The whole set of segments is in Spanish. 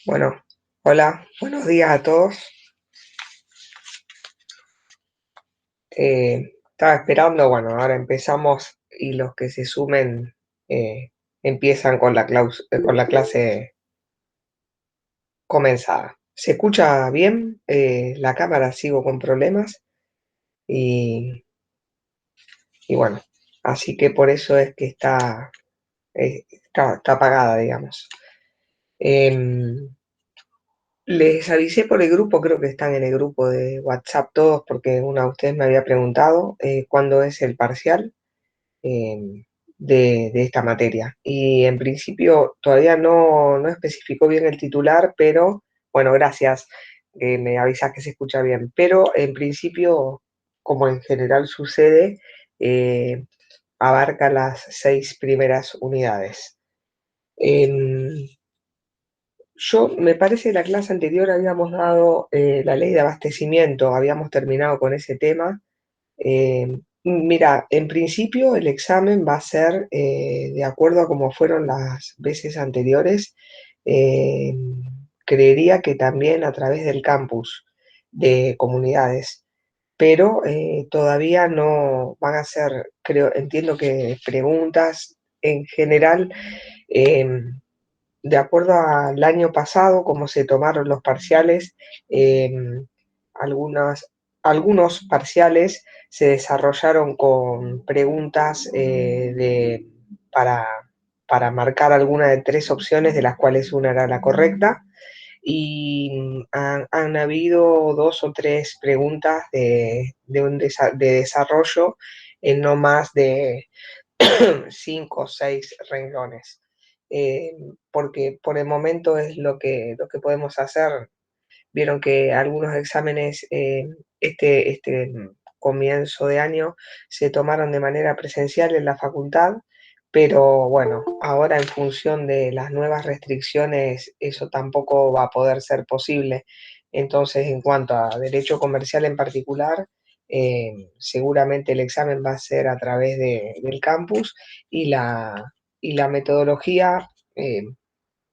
Bueno, hola, buenos días a todos. Estaba esperando, bueno, ahora empezamos y los que se sumen empiezan con con la clase comenzada. ¿Se escucha bien? La cámara sigo con problemas y, y bueno, así que por eso es que está apagada, digamos. Em, Les avisé por el grupo, creo que están en el grupo de WhatsApp todos, porque una de ustedes me había preguntado cuándo es el parcial eh, de esta materia. Y en principio todavía no especificó bien el titular, pero bueno, gracias, me avisas que se escucha bien. Pero en principio, como en general sucede, eh, abarca las 6 primeras unidades. Em, me parece que la clase anterior habíamos dado la ley de abastecimiento, habíamos terminado con ese tema. Mira, en principio el examen va a ser de acuerdo a cómo fueron las veces anteriores. eh, Creería que también a través del campus de comunidades, pero todavía no van a ser, creo, entiendo que preguntas en general. em, de acuerdo al año pasado, como se tomaron los parciales, algunas, algunos parciales se desarrollaron con preguntas para, para marcar alguna de 3 opciones, de las cuales una era la correcta, y han habido 2 o 3 preguntas de desarrollo en no más de 5 o 6 renglones, porque por el momento es lo que podemos hacer. Vieron que algunos exámenes este comienzo de año se tomaron de manera presencial en la facultad, pero bueno, ahora en función de las nuevas restricciones eso tampoco va a poder ser posible. Entonces, en cuanto a derecho comercial en particular, seguramente el examen va a ser a través del campus y y la metodología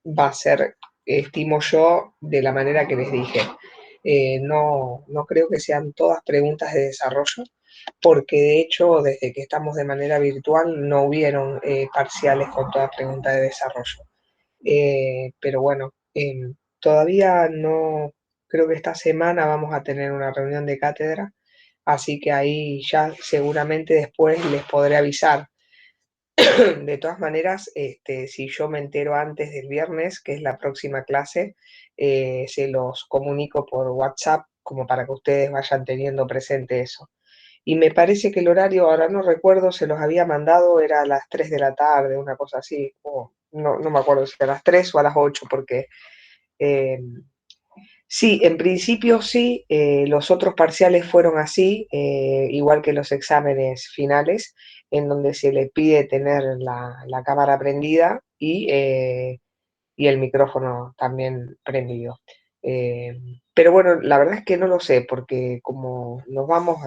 va a ser, estimo yo, de la manera que les dije. No creo que sean todas preguntas de desarrollo, porque de hecho, desde que estamos de manera virtual, no hubieron parciales con todas preguntas de desarrollo. Pero bueno, todavía no, creo que esta semana vamos a tener una reunión de cátedra, así que ahí ya seguramente después les podré avisar. De todas maneras, si yo me entero antes del viernes, que es la próxima clase, se los comunico por WhatsApp como para que ustedes vayan teniendo presente eso. Y me parece que el horario, ahora no recuerdo, se los había mandado, era a las 3 de la tarde, una cosa así, o no me acuerdo si a las 3 o a las 8, porque eh, sí, en principio sí, los otros parciales fueron así, igual que los exámenes finales, en donde se le pide tener la cámara prendida y el micrófono también prendido. Eh, pero bueno, la verdad es que no lo sé, porque como nos vamos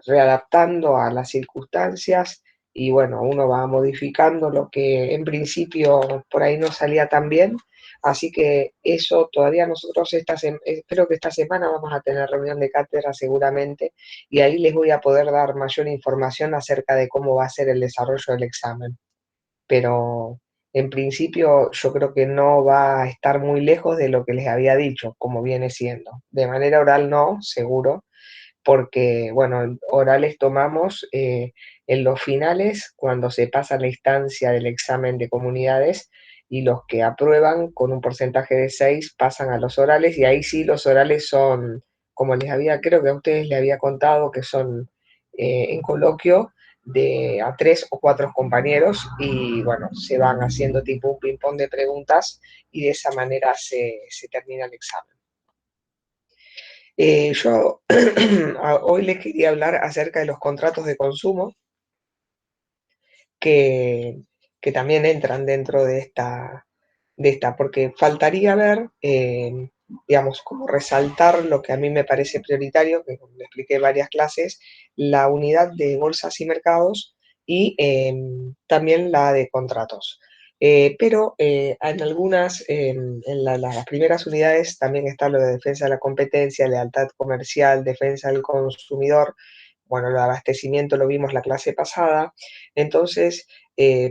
readaptando a las circunstancias y bueno, uno va modificando lo que en principio por ahí no salía tan bien. Así que eso todavía nosotros espero que esta semana vamos a tener reunión de cátedra seguramente y ahí les voy a poder dar mayor información acerca de cómo va a ser el desarrollo del examen. Pero en principio yo creo que no va a estar muy lejos de lo que les había dicho, como viene siendo. De manera oral no, seguro, porque, bueno, orales tomamos en los finales cuando se pasa la instancia del examen de comunidades y los que aprueban con un porcentaje de 6 pasan a los orales y ahí sí los orales son, como creo que a ustedes les había contado, que son en coloquio de a 3 o 4 compañeros y bueno, se van haciendo tipo un ping-pong de preguntas y de esa manera se termina el examen. Yo hoy les quería hablar acerca de los contratos de consumo que, que también entran dentro de esta, porque faltaría ver, digamos, como resaltar lo que a mí me parece prioritario, que como le expliqué en varias clases, la unidad de bolsas y mercados y también la de contratos. Pero en algunas, las primeras unidades también está lo de defensa de la competencia, lealtad comercial, defensa del consumidor. Bueno, el abastecimiento lo vimos la clase pasada. Entonces,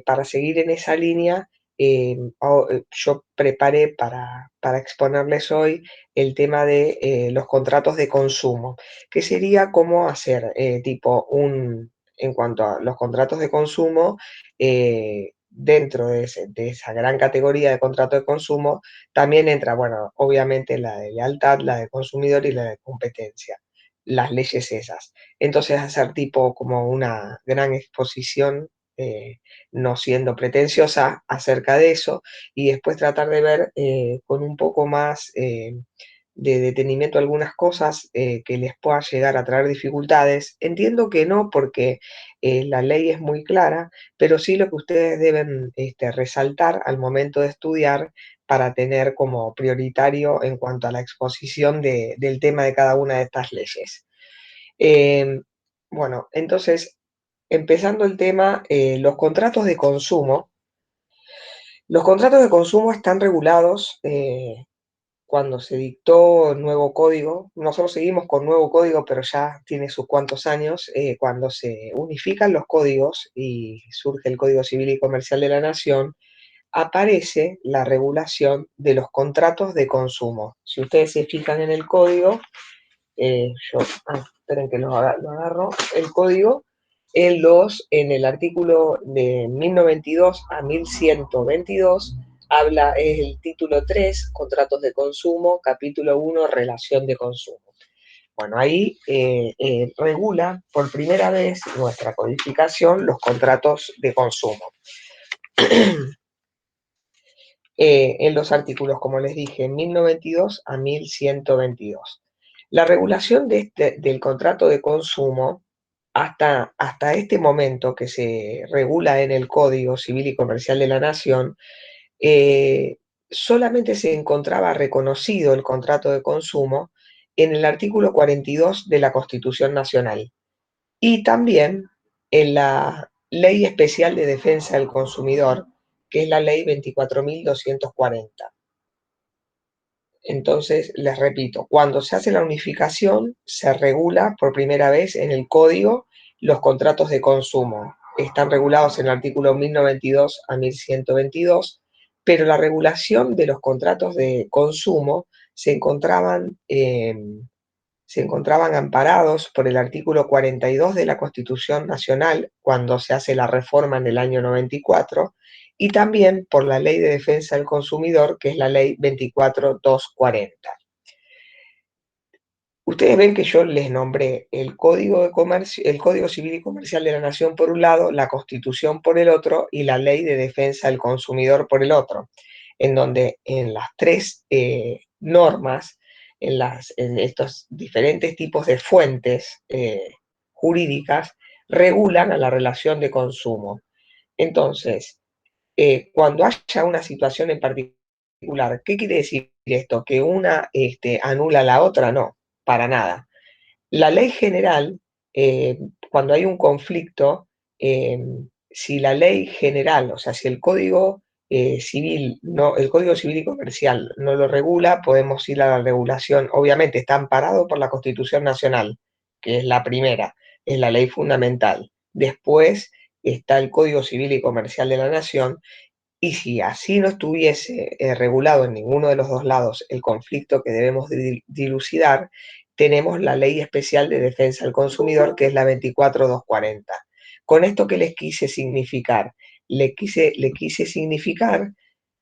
para seguir en esa línea, yo preparé para exponerles hoy el tema de los contratos de consumo, que sería cómo hacer en cuanto a los contratos de consumo, dentro de esa gran categoría de contrato de consumo, también entra, bueno, obviamente la de lealtad, la de consumidor y la de competencia, las leyes esas. Entonces, hacer tipo como una gran exposición, no siendo pretenciosa acerca de eso, y después tratar de ver con un poco más de detenimiento algunas cosas que les pueda llegar a traer dificultades. Entiendo que no, porque la ley es muy clara, pero sí lo que ustedes deben resaltar al momento de estudiar para tener como prioritario en cuanto a la exposición del tema de cada una de estas leyes. Em, bueno, entonces, empezando el tema, los contratos de consumo. Los contratos de consumo están regulados cuando se dictó el nuevo código. Nosotros seguimos con nuevo código, pero ya tiene sus cuantos años. Cuando se unifican los códigos y surge el Código Civil y Comercial de la Nación, aparece la regulación de los contratos de consumo. Si ustedes se fijan en el código, esperen que lo agarro, el código, en el artículo de 1092 a 1122, es el título 3, contratos de consumo, capítulo 1, relación de consumo. Bueno, ahí regula por primera vez nuestra codificación los contratos de consumo. En los artículos, como les dije, 1092 a 1122. La regulación del contrato de consumo, hasta este momento que se regula en el Código Civil y Comercial de la Nación, eh, solamente se encontraba reconocido el contrato de consumo en el artículo 42 de la Constitución Nacional y también en la Ley Especial de Defensa del Consumidor, que es la Ley 24.240. Entonces, les repito, cuando se hace la unificación, se regula por primera vez en el código los contratos de consumo. Están regulados en el artículo 1092 a 1122, pero la regulación de los contratos de consumo se encontraban, se encontraban amparados por el artículo 42 de la Constitución Nacional cuando se hace la reforma en el año 94 y también por la Ley de Defensa del Consumidor, que es la Ley 24240. Ustedes ven que yo les nombré el Código de Comercio, el Código Civil y Comercial de la Nación por un lado, la Constitución por el otro y la Ley de Defensa del Consumidor por el otro, en donde en las tres normas, en estos diferentes tipos de fuentes jurídicas, regulan a la relación de consumo. Entonces, cuando haya una situación en particular, ¿qué quiere decir esto? ¿Que una anula a la otra? No, para nada. La ley general, cuando hay un conflicto, eh, si la ley general, o sea, si el Código Civil, no, el Código Civil y Comercial no lo regula, podemos ir a la regulación. Obviamente está amparado por la Constitución Nacional, que es la primera, es la ley fundamental. Después está el Código Civil y Comercial de la Nación, y si así no estuviese regulado en ninguno de los dos lados el conflicto que debemos dilucidar, tenemos la Ley Especial de Defensa del Consumidor, que es la 24240. ¿Con esto qué les quise significar? Le quise significar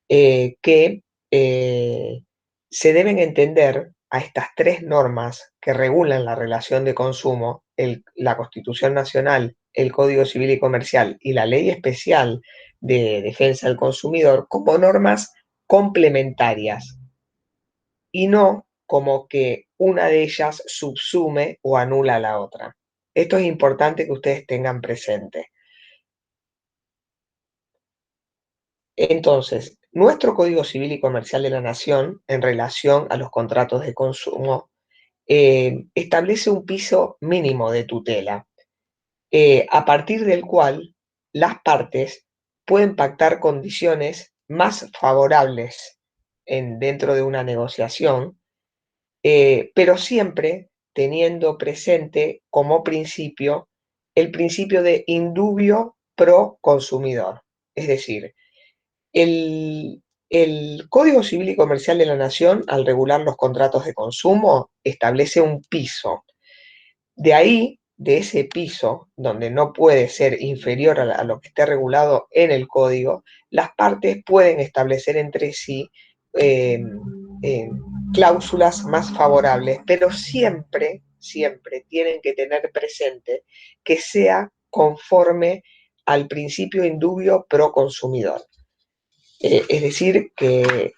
que se deben entender a estas tres normas que regulan la relación de consumo, la Constitución Nacional, el Código Civil y Comercial y la Ley Especial de Defensa del Consumidor, como normas complementarias y no como que una de ellas subsume o anula a la otra. Esto es importante que ustedes tengan presente. Entonces, nuestro Código Civil y Comercial de la Nación, en relación a los contratos de consumo, establece un piso mínimo de tutela, a partir del cual las partes pueden pactar condiciones más favorables dentro de una negociación, pero siempre teniendo presente como principio el principio de indubio pro consumidor. Es decir, el, el Código Civil y Comercial de la Nación, al regular los contratos de consumo, establece un piso. De ahí, de ese piso, donde no puede ser inferior a lo que esté regulado en el código, las partes pueden establecer entre sí eh, eh, cláusulas más favorables, pero siempre, siempre tienen que tener presente que sea conforme al principio indubio pro consumidor. Es decir, que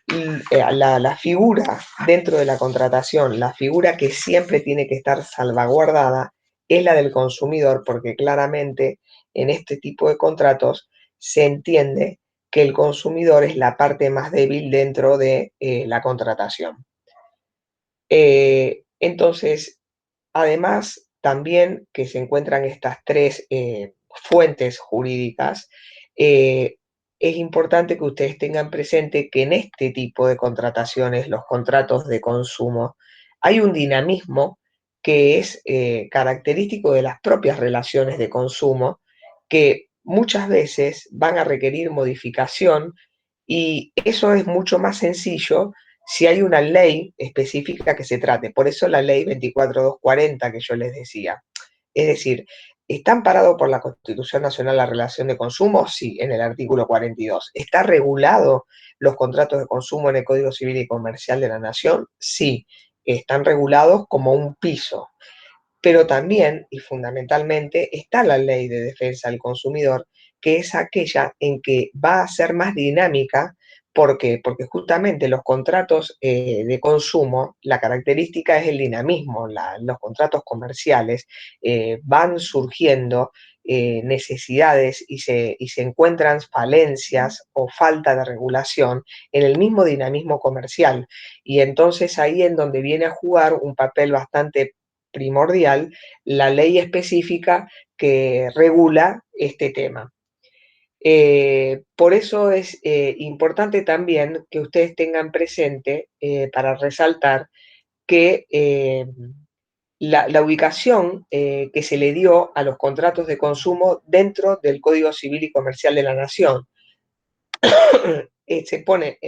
la figura dentro de la contratación, la figura que siempre tiene que estar salvaguardada es la del consumidor, porque claramente en este tipo de contratos se entiende que el consumidor es la parte más débil dentro de la contratación. Entonces, además, también que se encuentran estas tres fuentes jurídicas, es importante que ustedes tengan presente que en este tipo de contrataciones, los contratos de consumo, hay un dinamismo que es característico de las propias relaciones de consumo, que muchas veces van a requerir modificación y eso es mucho más sencillo si hay una ley específica que se trate. Por eso la ley 24240 que yo les decía. Es decir, ¿está amparado por la Constitución Nacional la relación de consumo? Sí, en el artículo 42. ¿Está regulado los contratos de consumo en el Código Civil y Comercial de la Nación? Sí, están regulados como un piso. Pero también, y fundamentalmente, está la ley de defensa del consumidor, que es aquella en que va a ser más dinámica. ¿Por qué? Porque justamente los contratos de consumo, la característica es el dinamismo. Los contratos comerciales van surgiendo necesidades y se encuentran falencias o falta de regulación en el mismo dinamismo comercial. Y entonces ahí en donde viene a jugar un papel bastante primordial la ley específica que regula este tema. Por eso es importante también que ustedes tengan presente, para resaltar, que la ubicación que se le dio a los contratos de consumo dentro del Código Civil y Comercial de la Nación. Se pone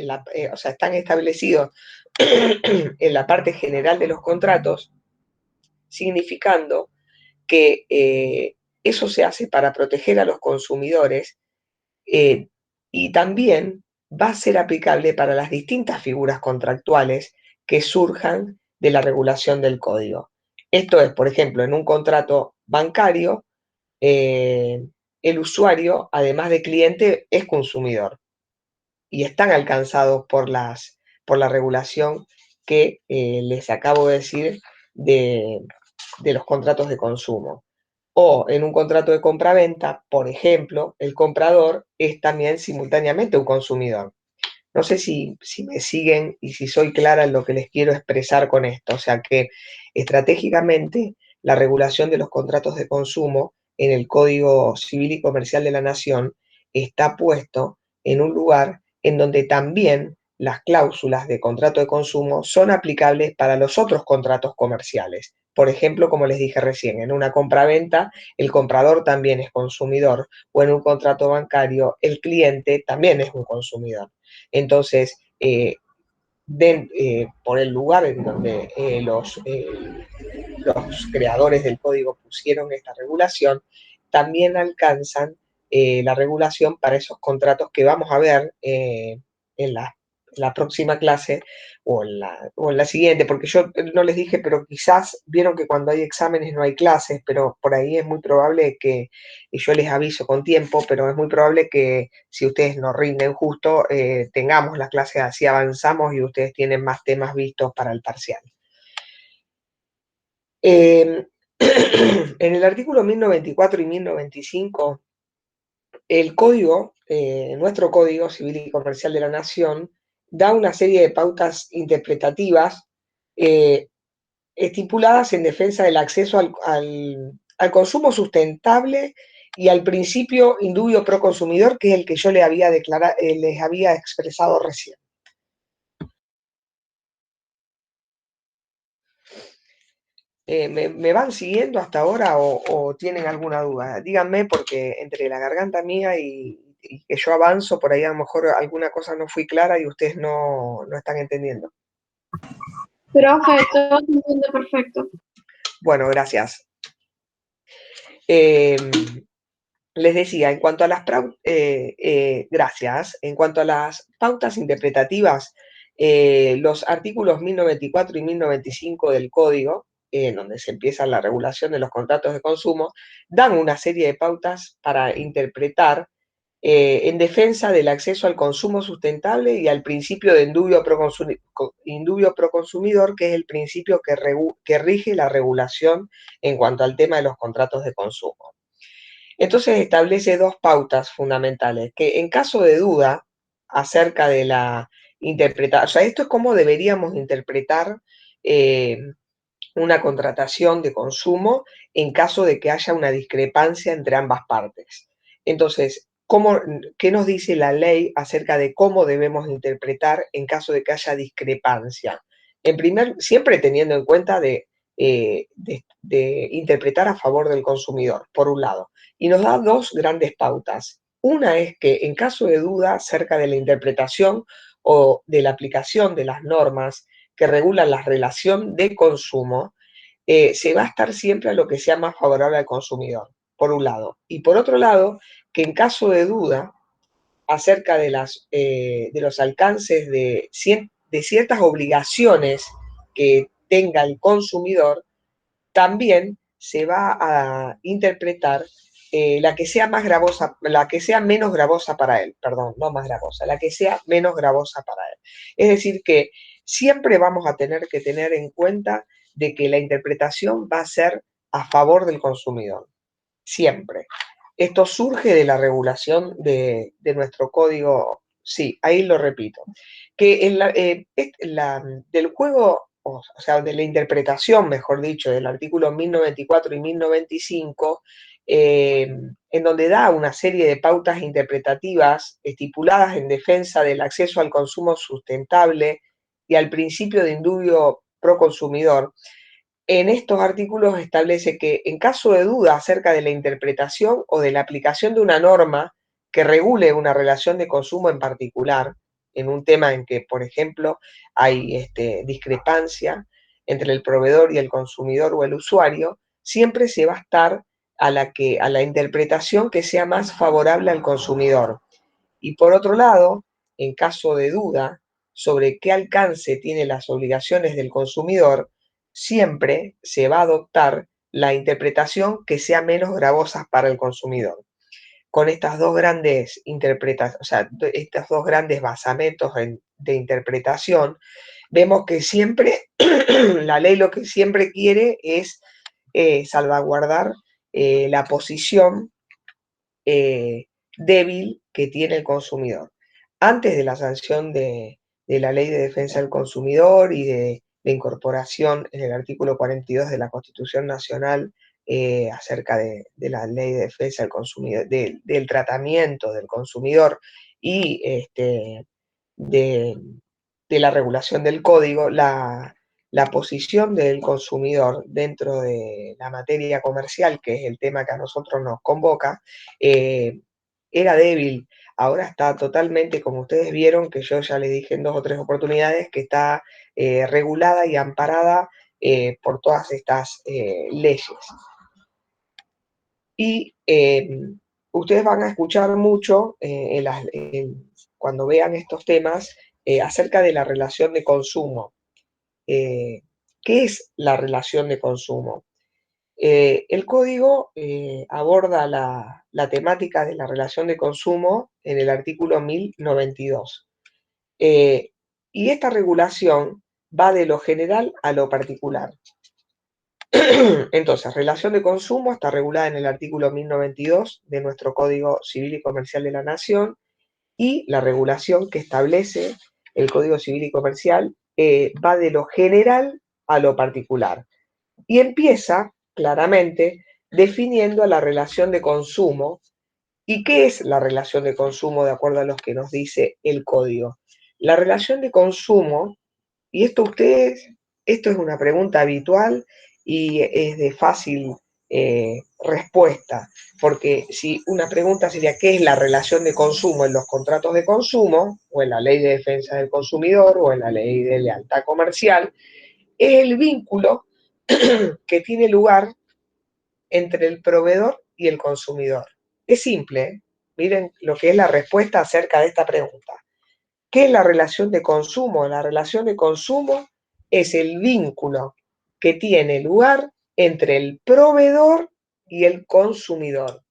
o sea, están establecidos en la parte general de los contratos, significando que eso se hace para proteger a los consumidores, eh, y también va a ser aplicable para las distintas figuras contractuales que surjan de la regulación del código. Esto es, por ejemplo, en un contrato bancario, el usuario, además de cliente, es consumidor y están alcanzados por la regulación que les acabo de decir de, de los contratos de consumo. O en un contrato de compraventa, por ejemplo, el comprador es también simultáneamente un consumidor. No sé si me siguen y si soy clara en lo que les quiero expresar con esto. O sea que estratégicamente la regulación de los contratos de consumo en el Código Civil y Comercial de la Nación está puesto en un lugar en donde también las cláusulas de contrato de consumo son aplicables para los otros contratos comerciales. Por ejemplo, como les dije recién, en una compraventa el comprador también es consumidor, o en un contrato bancario el cliente también es un consumidor. Entonces, por el lugar en donde los creadores del código pusieron esta regulación, también alcanzan la regulación para esos contratos que vamos a ver en la próxima clase o en la siguiente, porque yo no les dije, pero quizás vieron que cuando hay exámenes no hay clases, pero por ahí es muy probable que, y yo les aviso con tiempo, pero es muy probable que si ustedes no rinden justo, tengamos las clases así avanzamos y ustedes tienen más temas vistos para el parcial. En el artículo 1094 y 1095, el código, nuestro Código Civil y Comercial de la Nación, da una serie de pautas interpretativas eh, estipuladas en defensa del acceso al consumo sustentable y al principio indubio pro consumidor, que es el que yo les había expresado recién. ¿Me van siguiendo hasta ahora o tienen alguna duda? Díganme, porque entre la garganta mía y que yo avanzo, por ahí a lo mejor alguna cosa no fui clara y ustedes no están entendiendo. Profe, todo se entiende perfecto. Bueno, gracias. Les decía, en cuanto a las gracias. En cuanto a las pautas interpretativas, los artículos 1094 y 1095 del Código, en donde se empieza la regulación de los contratos de consumo, dan una serie de pautas para interpretar en defensa del acceso al consumo sustentable y al principio de indubio pro consumidor, que es el principio que rige la regulación en cuanto al tema de los contratos de consumo. Entonces establece dos pautas fundamentales, que en caso de duda acerca de la interpretación, o sea, esto es cómo deberíamos interpretar una contratación de consumo en caso de que haya una discrepancia entre ambas partes. Entonces, ¿qué nos dice la ley acerca de cómo debemos interpretar en caso de que haya discrepancia? Siempre teniendo en cuenta de interpretar a favor del consumidor, por un lado. Y nos da dos grandes pautas. Una es que en caso de duda acerca de la interpretación o de la aplicación de las normas que regulan la relación de consumo, se va a estar siempre a lo que sea más favorable al consumidor, por un lado. Y por otro lado, que en caso de duda acerca de los alcances de ciertas obligaciones que tenga el consumidor, también se va a interpretar la que sea menos gravosa para él, perdón, no más gravosa, la que sea menos gravosa para él. Es decir, que siempre vamos a tener que tener en cuenta de que la interpretación va a ser a favor del consumidor, siempre. Esto surge de la regulación de nuestro código, sí, ahí lo repito, que del juego, o sea, de la interpretación, mejor dicho, del artículo 1094 y 1095, en donde da una serie de pautas interpretativas estipuladas en defensa del acceso al consumo sustentable y al principio de indubio pro consumidor. En estos artículos establece que en caso de duda acerca de la interpretación o de la aplicación de una norma que regule una relación de consumo en particular, en un tema en que, por ejemplo, hay discrepancia entre el proveedor y el consumidor o el usuario, siempre se va a estar a la interpretación que sea más favorable al consumidor. Y por otro lado, en caso de duda sobre qué alcance tienen las obligaciones del consumidor, siempre se va a adoptar la interpretación que sea menos gravosa para el consumidor. Con estas dos grandes interpretaciones, o sea, estos dos grandes basamentos de interpretación, vemos que siempre la ley lo que siempre quiere es salvaguardar la posición débil que tiene el consumidor. Antes de la sanción de la Ley de Defensa del Consumidor y de incorporación en el artículo 42 de la Constitución Nacional acerca de la Ley de Defensa del Consumidor, del tratamiento del consumidor y de, la regulación del código, la posición del consumidor dentro de la materia comercial, que es el tema que a nosotros nos convoca, era débil. Ahora está totalmente, como ustedes vieron, que yo ya les dije en 2 o 3 oportunidades, que está regulada y amparada por todas estas leyes. Y ustedes van a escuchar mucho cuando vean estos temas acerca de la relación de consumo. ¿Qué es la relación de consumo? El código aborda la temática de la relación de consumo en el artículo 1092. Y esta regulación va de lo general a lo particular. Entonces, relación de consumo está regulada en el artículo 1092 de nuestro Código Civil y Comercial de la Nación, y la regulación que establece el Código Civil y Comercial va de lo general a lo particular. Y empieza claramente definiendo la relación de consumo. ¿Y qué es la relación de consumo de acuerdo a lo que nos dice el código? La relación de consumo, y esto es una pregunta habitual y es de fácil respuesta, porque si una pregunta sería ¿qué es la relación de consumo en los contratos de consumo, o en la ley de defensa del consumidor, o en la ley de lealtad comercial? Es el vínculo que tiene lugar entre el proveedor y el consumidor. Es simple, ¿eh? Miren lo que es la respuesta acerca de esta pregunta. ¿Qué es la relación de consumo? La relación de consumo es el vínculo que tiene lugar entre el proveedor y el consumidor.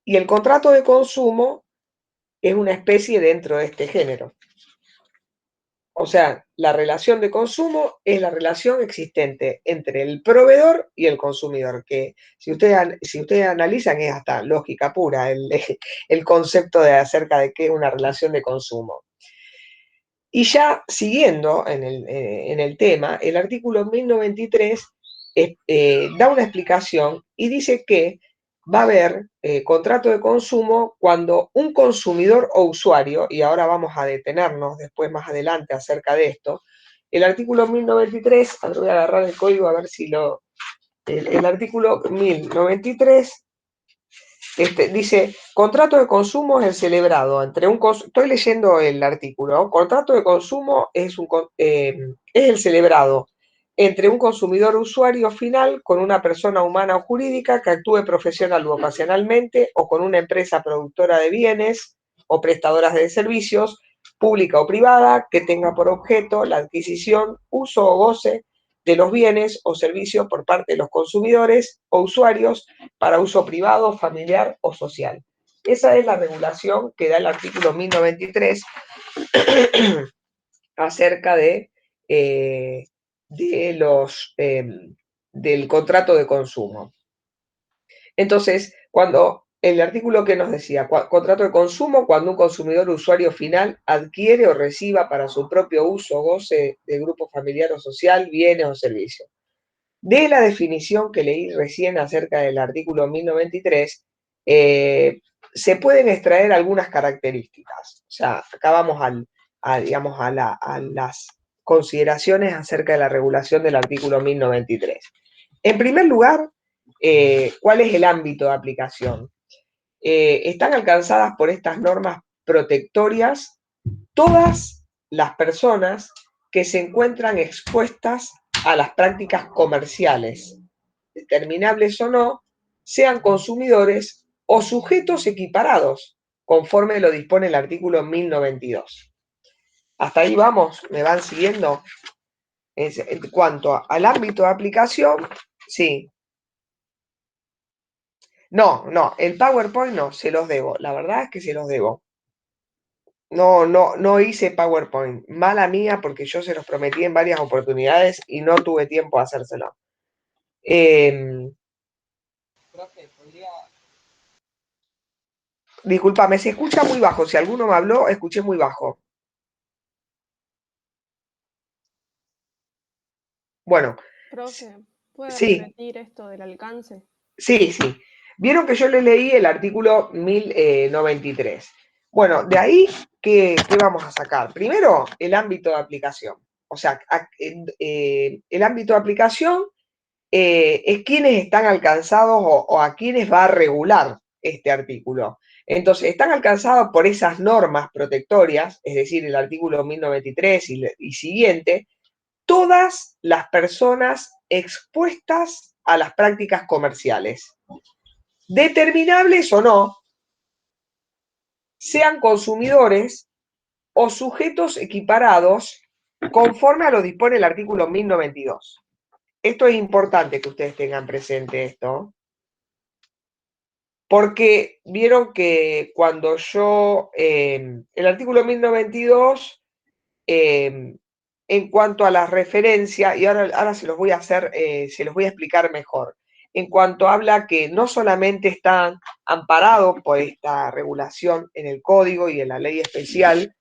Y el contrato de consumo es una especie dentro de este género. O sea, la relación de consumo es la relación existente entre el proveedor y el consumidor, que si ustedes analizan es hasta lógica pura el concepto de acerca de qué es una relación de consumo. Y ya siguiendo en el tema, el artículo 1093 da una explicación y dice que va a haber contrato de consumo cuando un consumidor o usuario, y ahora vamos a detenernos después más adelante acerca de esto, el artículo 1093, a ver, voy a agarrar el código a ver si el artículo 1093 dice, contrato de consumo es el celebrado entre un... Estoy leyendo el artículo, ¿no? Contrato de consumo es el celebrado entre un consumidor usuario final con una persona humana o jurídica que actúe profesional u ocasionalmente o con una empresa productora de bienes o prestadoras de servicios, pública o privada, que tenga por objeto la adquisición, uso o goce de los bienes o servicios por parte de los consumidores o usuarios para uso privado, familiar o social. Esa es la regulación que da el artículo 1093 acerca de del contrato de consumo. Entonces, cuando el artículo que nos decía, contrato de consumo, cuando un consumidor usuario final adquiere o reciba para su propio uso o goce de grupo familiar o social, bienes o servicios. De la definición que leí recién acerca del artículo 1093, se pueden extraer algunas características. O sea, acá vamos digamos, a las consideraciones acerca de la regulación del artículo 1093. En primer lugar, ¿cuál es el ámbito de aplicación? Están alcanzadas por estas normas protectorias todas las personas que se encuentran expuestas a las prácticas comerciales, determinables o no, sean consumidores o sujetos equiparados, conforme lo dispone el artículo 1092. Hasta ahí vamos, ¿me van siguiendo? En cuanto al ámbito de aplicación, sí. No, el PowerPoint no, se los debo. La verdad es que se los debo. No hice PowerPoint. Mala mía porque yo se los prometí en varias oportunidades y no tuve tiempo de hacérselo. Profe, ¿podría...? Disculpame, se escucha muy bajo. Si alguno me habló, escuché muy bajo. Bueno, Profe, ¿puede sí, repetir esto del alcance? sí. Vieron que yo le leí el artículo 1093. Bueno, de ahí, ¿qué vamos a sacar? Primero, el ámbito de aplicación. O sea, el ámbito de aplicación es quienes están alcanzados o a quienes va a regular este artículo. Entonces, están alcanzados por esas normas protectorias, es decir, el artículo 1093 y siguiente, todas las personas expuestas a las prácticas comerciales, determinables o no, sean consumidores o sujetos equiparados conforme a lo dispone el artículo 1092. Esto es importante que ustedes tengan presente esto, porque vieron que cuando el artículo 1092, en cuanto a la referencia, y ahora se los voy a hacer, se los voy a explicar mejor, en cuanto habla que no solamente están amparados por esta regulación en el código y en la ley especial,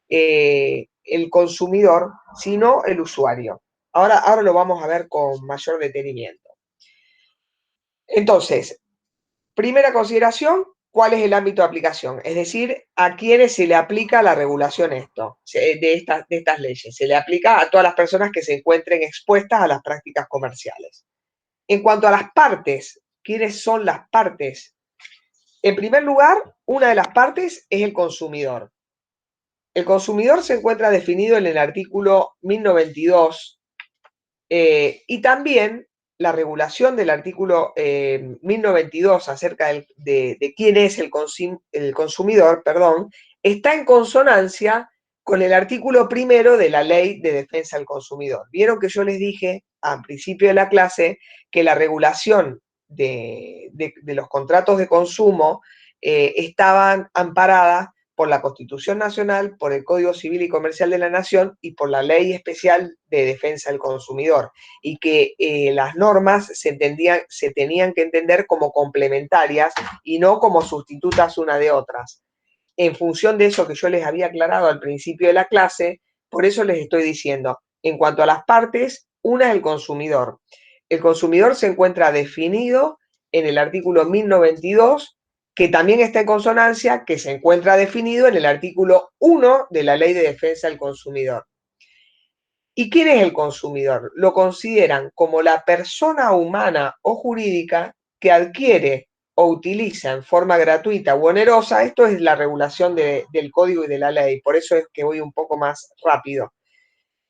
el consumidor, sino el usuario. Ahora lo vamos a ver con mayor detenimiento. Entonces, primera consideración, ¿cuál es el ámbito de aplicación? Es decir, a quiénes se le aplica la regulación de estas leyes. Se le aplica a todas las personas que se encuentren expuestas a las prácticas comerciales. En cuanto a las partes, ¿quiénes son las partes? En primer lugar, una de las partes es el consumidor. El consumidor se encuentra definido en el artículo 1092 y también la regulación del artículo 1092 acerca de quién es el consumidor, está en consonancia con el artículo primero de la Ley de Defensa del Consumidor. Vieron que yo les dije al principio de la clase que la regulación de los contratos de consumo estaban amparadas por la Constitución Nacional, por el Código Civil y Comercial de la Nación y por la Ley Especial de Defensa del Consumidor, y que las normas se tenían que entender como complementarias y no como sustitutas una de otras. En función de eso que yo les había aclarado al principio de la clase, por eso les estoy diciendo, en cuanto a las partes, una es el consumidor. El consumidor se encuentra definido en el artículo 1092, que también está en consonancia, que se encuentra definido en el artículo 1 de la Ley de Defensa del Consumidor. ¿Y quién es el consumidor? Lo consideran como la persona humana o jurídica que adquiere o utiliza en forma gratuita u onerosa. Esto es la regulación del código y de la ley, por eso es que voy un poco más rápido.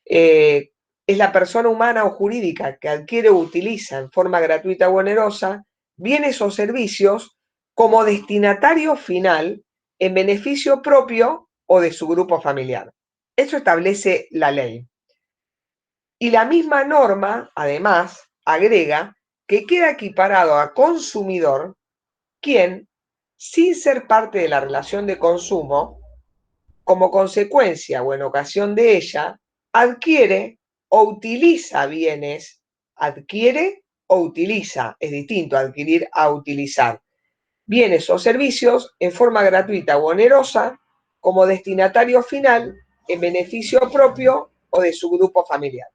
Es la persona humana o jurídica que adquiere o utiliza en forma gratuita u onerosa bienes o servicios como destinatario final en beneficio propio o de su grupo familiar. Eso establece la ley. Y la misma norma, además, agrega que queda equiparado a consumidor quien, sin ser parte de la relación de consumo, como consecuencia o en ocasión de ella, adquiere o utiliza bienes, adquiere o utiliza, es distinto adquirir a utilizar, bienes o servicios en forma gratuita o onerosa como destinatario final en beneficio propio o de su grupo familiar.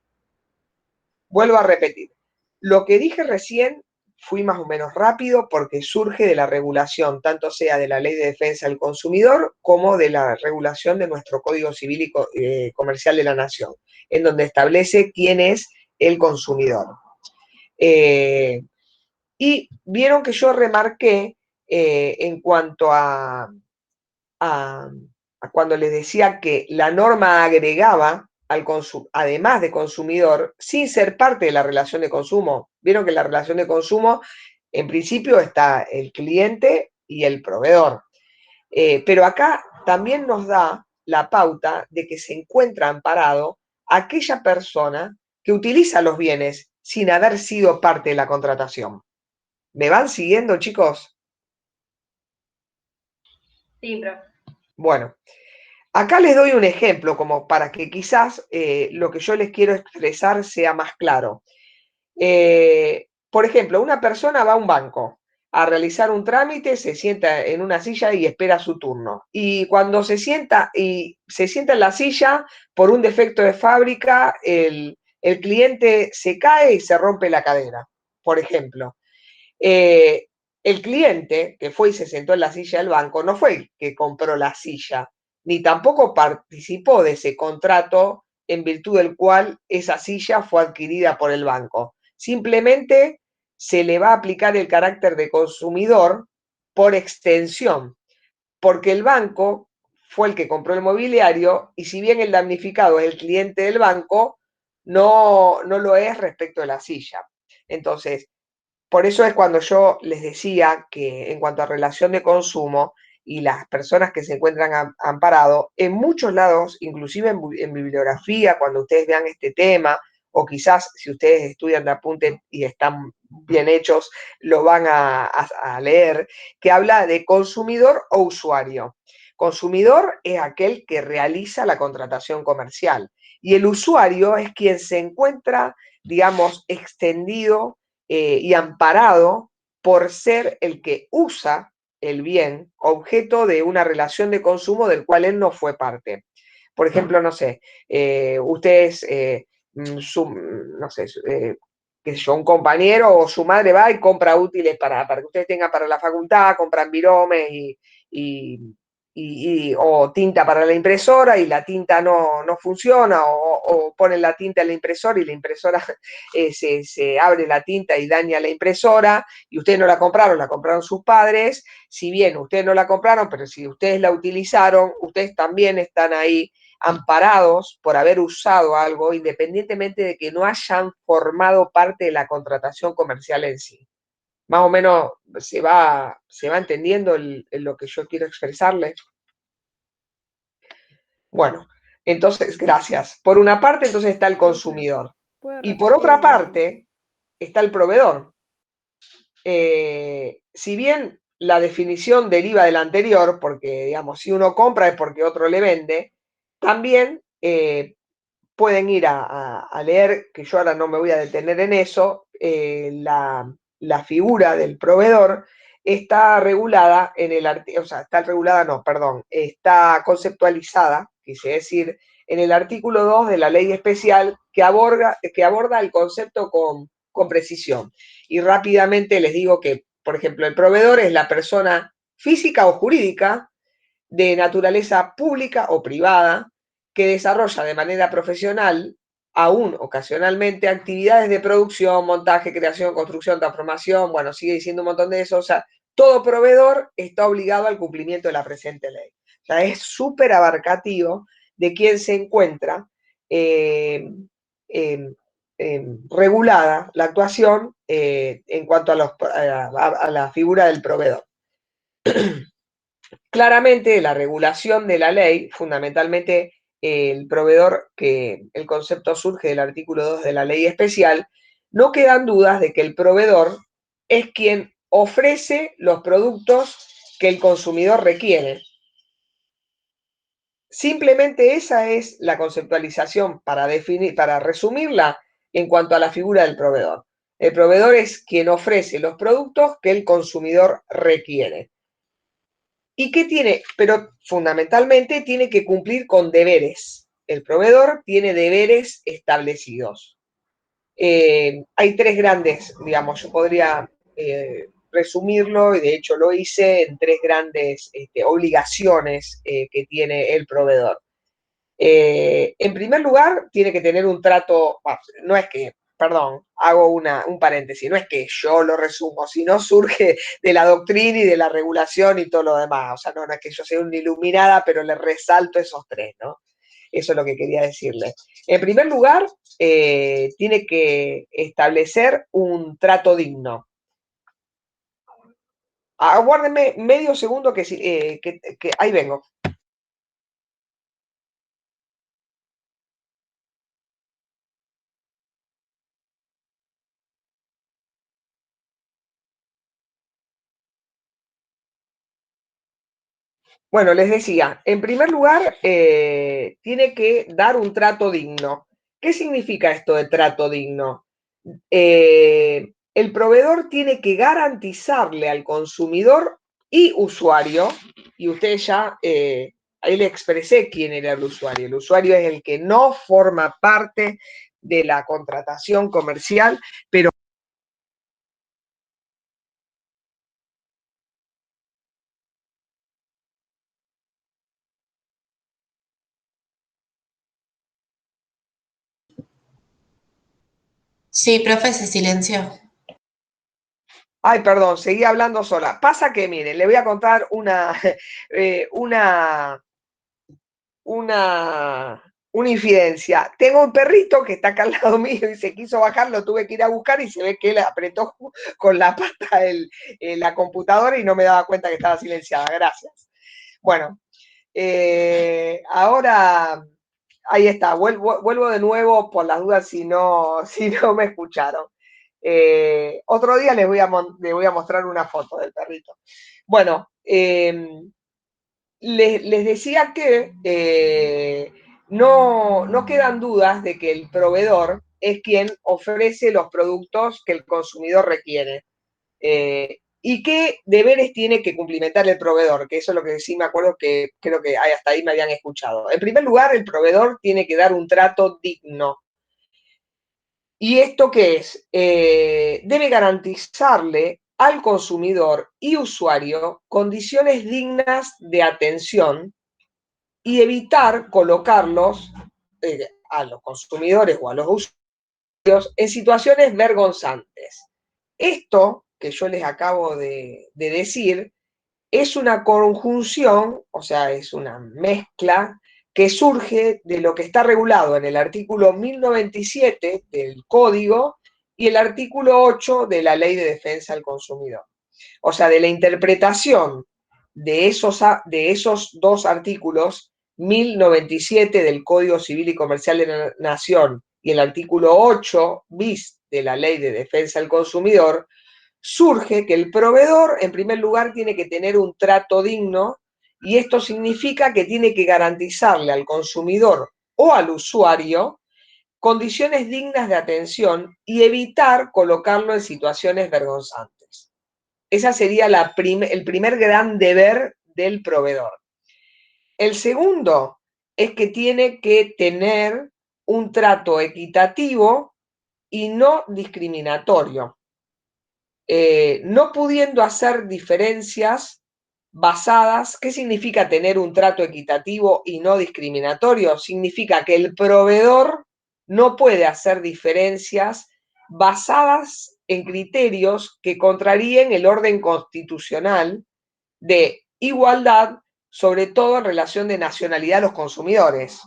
Vuelvo a repetir, lo que dije recién fui más o menos rápido porque surge de la regulación, tanto sea de la Ley de Defensa del Consumidor como de la regulación de nuestro Código Civil y Comercial de la Nación, en donde establece quién es el consumidor. Y vieron que yo remarqué en cuanto a cuando les decía que la norma agregaba además de consumidor, sin ser parte de la relación de consumo. Vieron que en la relación de consumo, en principio, está el cliente y el proveedor. Pero acá también nos da la pauta de que se encuentra amparado aquella persona que utiliza los bienes sin haber sido parte de la contratación. ¿Me van siguiendo, chicos? Sí, profe. Bueno, acá les doy un ejemplo como para que quizás lo que yo les quiero expresar sea más claro. Por ejemplo, una persona va a un banco a realizar un trámite, se sienta en una silla y espera su turno. Y cuando se sienta en la silla, por un defecto de fábrica, el cliente se cae y se rompe la cadera, por ejemplo. El cliente que fue y se sentó en la silla del banco no fue el que compró la silla, ni tampoco participó de ese contrato en virtud del cual esa silla fue adquirida por el banco. Simplemente se le va a aplicar el carácter de consumidor por extensión, porque el banco fue el que compró el mobiliario y si bien el damnificado es el cliente del banco, no lo es respecto de la silla. Entonces, por eso es cuando yo les decía que en cuanto a relación de consumo y las personas que se encuentran amparados, en muchos lados, inclusive en bibliografía, cuando ustedes vean este tema, o quizás si ustedes estudian de apunte y están bien hechos, lo van a leer, que habla de consumidor o usuario. Consumidor es aquel que realiza la contratación comercial y el usuario es quien se encuentra, digamos, extendido y amparado por ser el que usa el bien objeto de una relación de consumo del cual él no fue parte. Por ejemplo, no sé, ustedes, no sé, qué sé yo, un compañero o su madre va y compra útiles para que ustedes tengan para la facultad, compran viromes y, o tinta para la impresora y la tinta no funciona, o ponen la tinta en la impresora y la impresora se abre la tinta y daña la impresora, y ustedes no la compraron sus padres. Si bien ustedes no la compraron, pero si ustedes la utilizaron, ustedes también están ahí amparados por haber usado algo, independientemente de que no hayan formado parte de la contratación comercial en sí. Más o menos se va entendiendo lo que yo quiero expresarle. Bueno, entonces, gracias. Por una parte, entonces está el Profe, consumidor. ¿puede Y por otra repetir? parte, está el proveedor. Si bien la definición deriva de la anterior, porque, digamos, si uno compra es porque otro le vende, también pueden ir a leer, que yo ahora no me voy a detener en eso, la figura del proveedor está regulada en el artículo, o sea, está regulada, no, perdón, está conceptualizada, quise decir, en el artículo 2 de la ley especial que aborda el concepto con precisión. Y rápidamente les digo que, por ejemplo, el proveedor es la persona física o jurídica de naturaleza pública o privada que desarrolla de manera profesional, aún ocasionalmente, actividades de producción, montaje, creación, construcción, transformación, bueno, sigue diciendo un montón de eso, o sea, todo proveedor está obligado al cumplimiento de la presente ley. O sea, es súper abarcativo de quién se encuentra eh, eh, regulada la actuación en cuanto a la figura del proveedor. Claramente, la regulación de la ley, fundamentalmente el proveedor, que el concepto surge del artículo 2 de la ley especial, no quedan dudas de que el proveedor es quien ofrece los productos que el consumidor requiere. Simplemente esa es la conceptualización para resumirla en cuanto a la figura del proveedor. El proveedor es quien ofrece los productos que el consumidor requiere. ¿Y qué tiene? Pero fundamentalmente tiene que cumplir con deberes. El proveedor tiene deberes establecidos. Hay tres grandes, digamos, yo podría resumirlo, y de hecho lo hice en tres grandes obligaciones que tiene el proveedor. En primer lugar, tiene que tener un trato, bueno, no es que, perdón, hago un paréntesis, no es que yo lo resumo, sino surge de la doctrina y de la regulación y todo lo demás. O sea, no es que yo sea una iluminada, pero le resalto esos tres, ¿no? Eso es lo que quería decirle. En primer lugar, tiene que establecer un trato digno. Aguárdenme medio segundo que ahí vengo. Bueno, les decía, en primer lugar, tiene que dar un trato digno. ¿Qué significa esto de trato digno? El proveedor tiene que garantizarle al consumidor y usuario, y ustedes ya, ahí le expresé quién era el usuario. El usuario es el que no forma parte de la contratación comercial, pero Sí, profe, se silenció. ay, perdón, seguí hablando sola. Pasa que, miren, le voy a contar eh, una, una infidencia. Tengo un perrito que está acá al lado mío y se quiso bajar, lo tuve que ir a buscar y se ve que él apretó con la pata la computadora y no me daba cuenta que estaba silenciada. Gracias. Bueno, ahora ahí está. Vuelvo de nuevo por las dudas si no me escucharon. Otro día les voy a mostrar una foto del perrito. Bueno, les decía que no quedan dudas de que el proveedor es quien ofrece los productos que el consumidor requiere. ¿Y qué deberes tiene que cumplimentar el proveedor? Que eso es lo que sí me acuerdo que creo que hasta ahí me habían escuchado. En primer lugar, el proveedor tiene que dar un trato digno. ¿Y esto qué es? Debe garantizarle al consumidor y usuario condiciones dignas de atención y evitar colocarlos a los consumidores o a los usuarios en situaciones vergonzantes. Esto que yo les acabo de decir es una conjunción, o sea, es una mezcla que surge de lo que está regulado en el artículo 1097 del Código y el artículo 8 de la Ley de Defensa del Consumidor. O sea, de la interpretación de esos dos artículos, 1097 del Código Civil y Comercial de la Nación y el artículo 8 bis de la Ley de Defensa del Consumidor, surge que el proveedor, en primer lugar, tiene que tener un trato digno y esto significa que tiene que garantizarle al consumidor o al usuario condiciones dignas de atención y evitar colocarlo en situaciones vergonzantes. Esa sería el primer gran deber del proveedor. El segundo es que tiene que tener un trato equitativo y no discriminatorio. No pudiendo hacer diferencias basadas. ¿Qué significa tener un trato equitativo y no discriminatorio? Significa que el proveedor no puede hacer diferencias basadas en criterios que contraríen el orden constitucional de igualdad, sobre todo en relación de nacionalidad a los consumidores.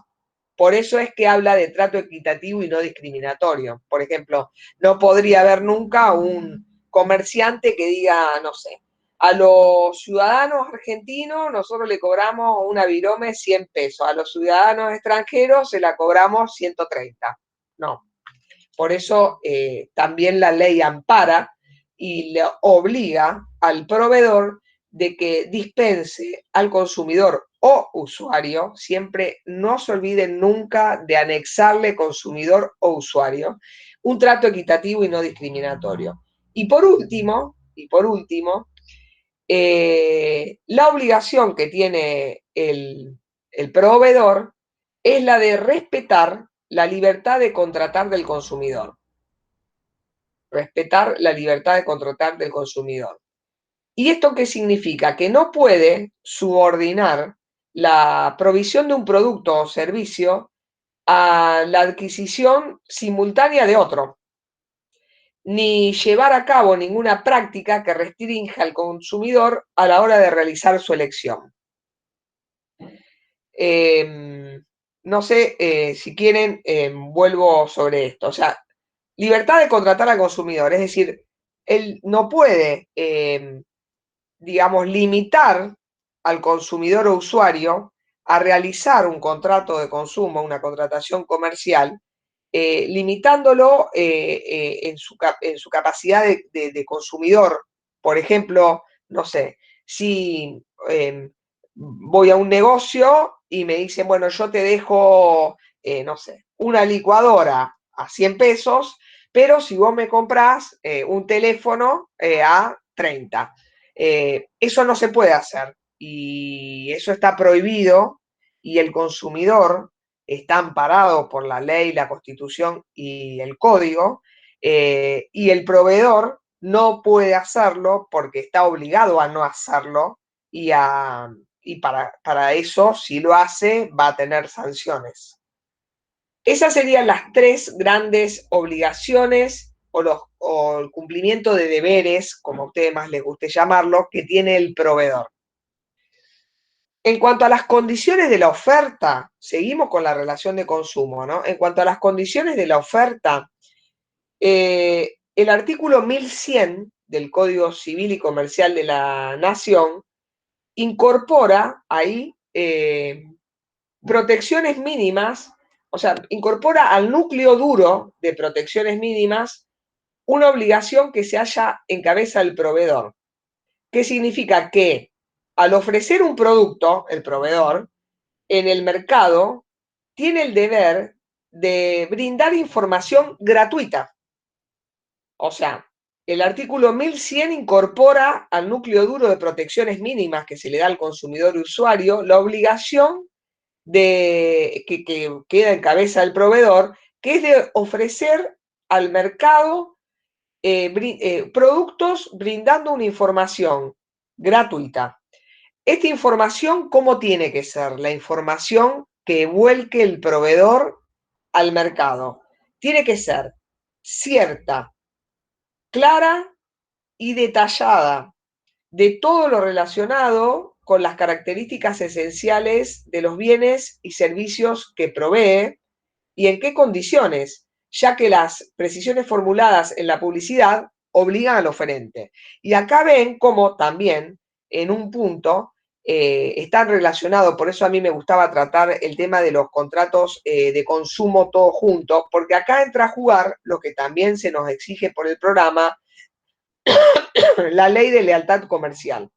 Por eso es que habla de trato equitativo y no discriminatorio. Por ejemplo, no podría haber nunca un comerciante que diga, no sé, a los ciudadanos argentinos nosotros le cobramos una virome 100 pesos, a los ciudadanos extranjeros se la cobramos 130. No. Por eso también la ley ampara y le obliga al proveedor de que dispense al consumidor o usuario, siempre no se olviden nunca de anexarle consumidor o usuario, un trato equitativo y no discriminatorio. Y por último, la obligación que tiene el proveedor es la de respetar la libertad de contratar del consumidor. Respetar la libertad de contratar del consumidor. ¿Y esto qué significa? Que no puede subordinar la provisión de un producto o servicio a la adquisición simultánea de otro, ni llevar a cabo ninguna práctica que restrinja al consumidor a la hora de realizar su elección. No sé si quieren, vuelvo sobre esto. O sea, libertad de contratar al consumidor, es decir, él no puede, digamos, limitar al consumidor o usuario a realizar un contrato de consumo, una contratación comercial, limitándolo en su capacidad de consumidor. Por ejemplo, no sé, si voy a un negocio y me dicen, bueno, yo te dejo, no sé, una licuadora a 100 pesos, pero si vos me comprás un teléfono a 30. Eso no se puede hacer y eso está prohibido y el consumidor está amparado por la ley, la Constitución y el Código, y el proveedor no puede hacerlo porque está obligado a no hacerlo y para eso, si lo hace, va a tener sanciones. Esas serían las tres grandes obligaciones o el cumplimiento de deberes, como a ustedes más les guste llamarlo, que tiene el proveedor. En cuanto a las condiciones de la oferta, seguimos con la relación de consumo, ¿no? En cuanto a las condiciones de la oferta, el artículo 1100 del Código Civil y Comercial de la Nación incorpora ahí protecciones mínimas, o sea, incorpora al núcleo duro de protecciones mínimas una obligación que se halla en cabeza del proveedor. ¿Qué significa? Que al ofrecer un producto, el proveedor, en el mercado, tiene el deber de brindar información gratuita. O sea, el artículo 1100 incorpora al núcleo duro de protecciones mínimas que se le da al consumidor y usuario la obligación que queda en cabeza del proveedor, que es de ofrecer al mercado productos brindando una información gratuita. Esta información, ¿cómo tiene que ser? La información que vuelque el proveedor al mercado. Tiene que ser cierta, clara y detallada de todo lo relacionado con las características esenciales de los bienes y servicios que provee y en qué condiciones, ya que las precisiones formuladas en la publicidad obligan al oferente. Y acá ven cómo también, en un punto, están relacionados, por eso a mí me gustaba tratar el tema de los contratos de consumo todo junto, porque acá entra a jugar lo que también se nos exige por el programa, la ley de lealtad comercial.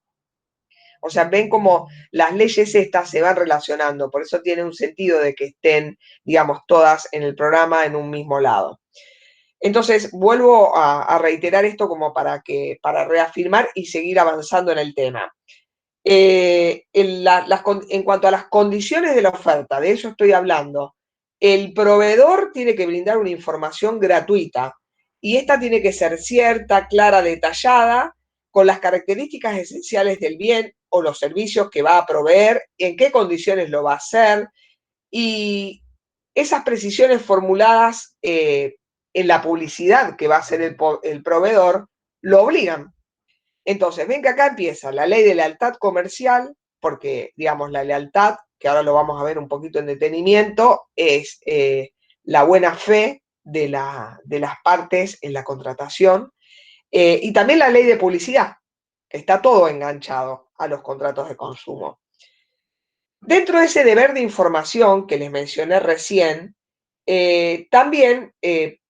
O sea, ven cómo las leyes estas se van relacionando, por eso tiene un sentido de que estén, digamos, todas en el programa en un mismo lado. Entonces, vuelvo a reiterar esto como para reafirmar y seguir avanzando en el tema. En cuanto a las condiciones de la oferta, de eso estoy hablando, el proveedor tiene que brindar una información gratuita y esta tiene que ser cierta, clara, detallada, con las características esenciales del bien o los servicios que va a proveer, en qué condiciones lo va a hacer y esas precisiones formuladas en la publicidad que va a hacer el proveedor lo obligan. Entonces, ven que acá empieza la ley de lealtad comercial, porque, digamos, la lealtad, que ahora lo vamos a ver un poquito en detenimiento, es la buena fe de las partes en la contratación, y también la ley de publicidad, que está todo enganchado a los contratos de consumo. Dentro de ese deber de información que les mencioné recién, también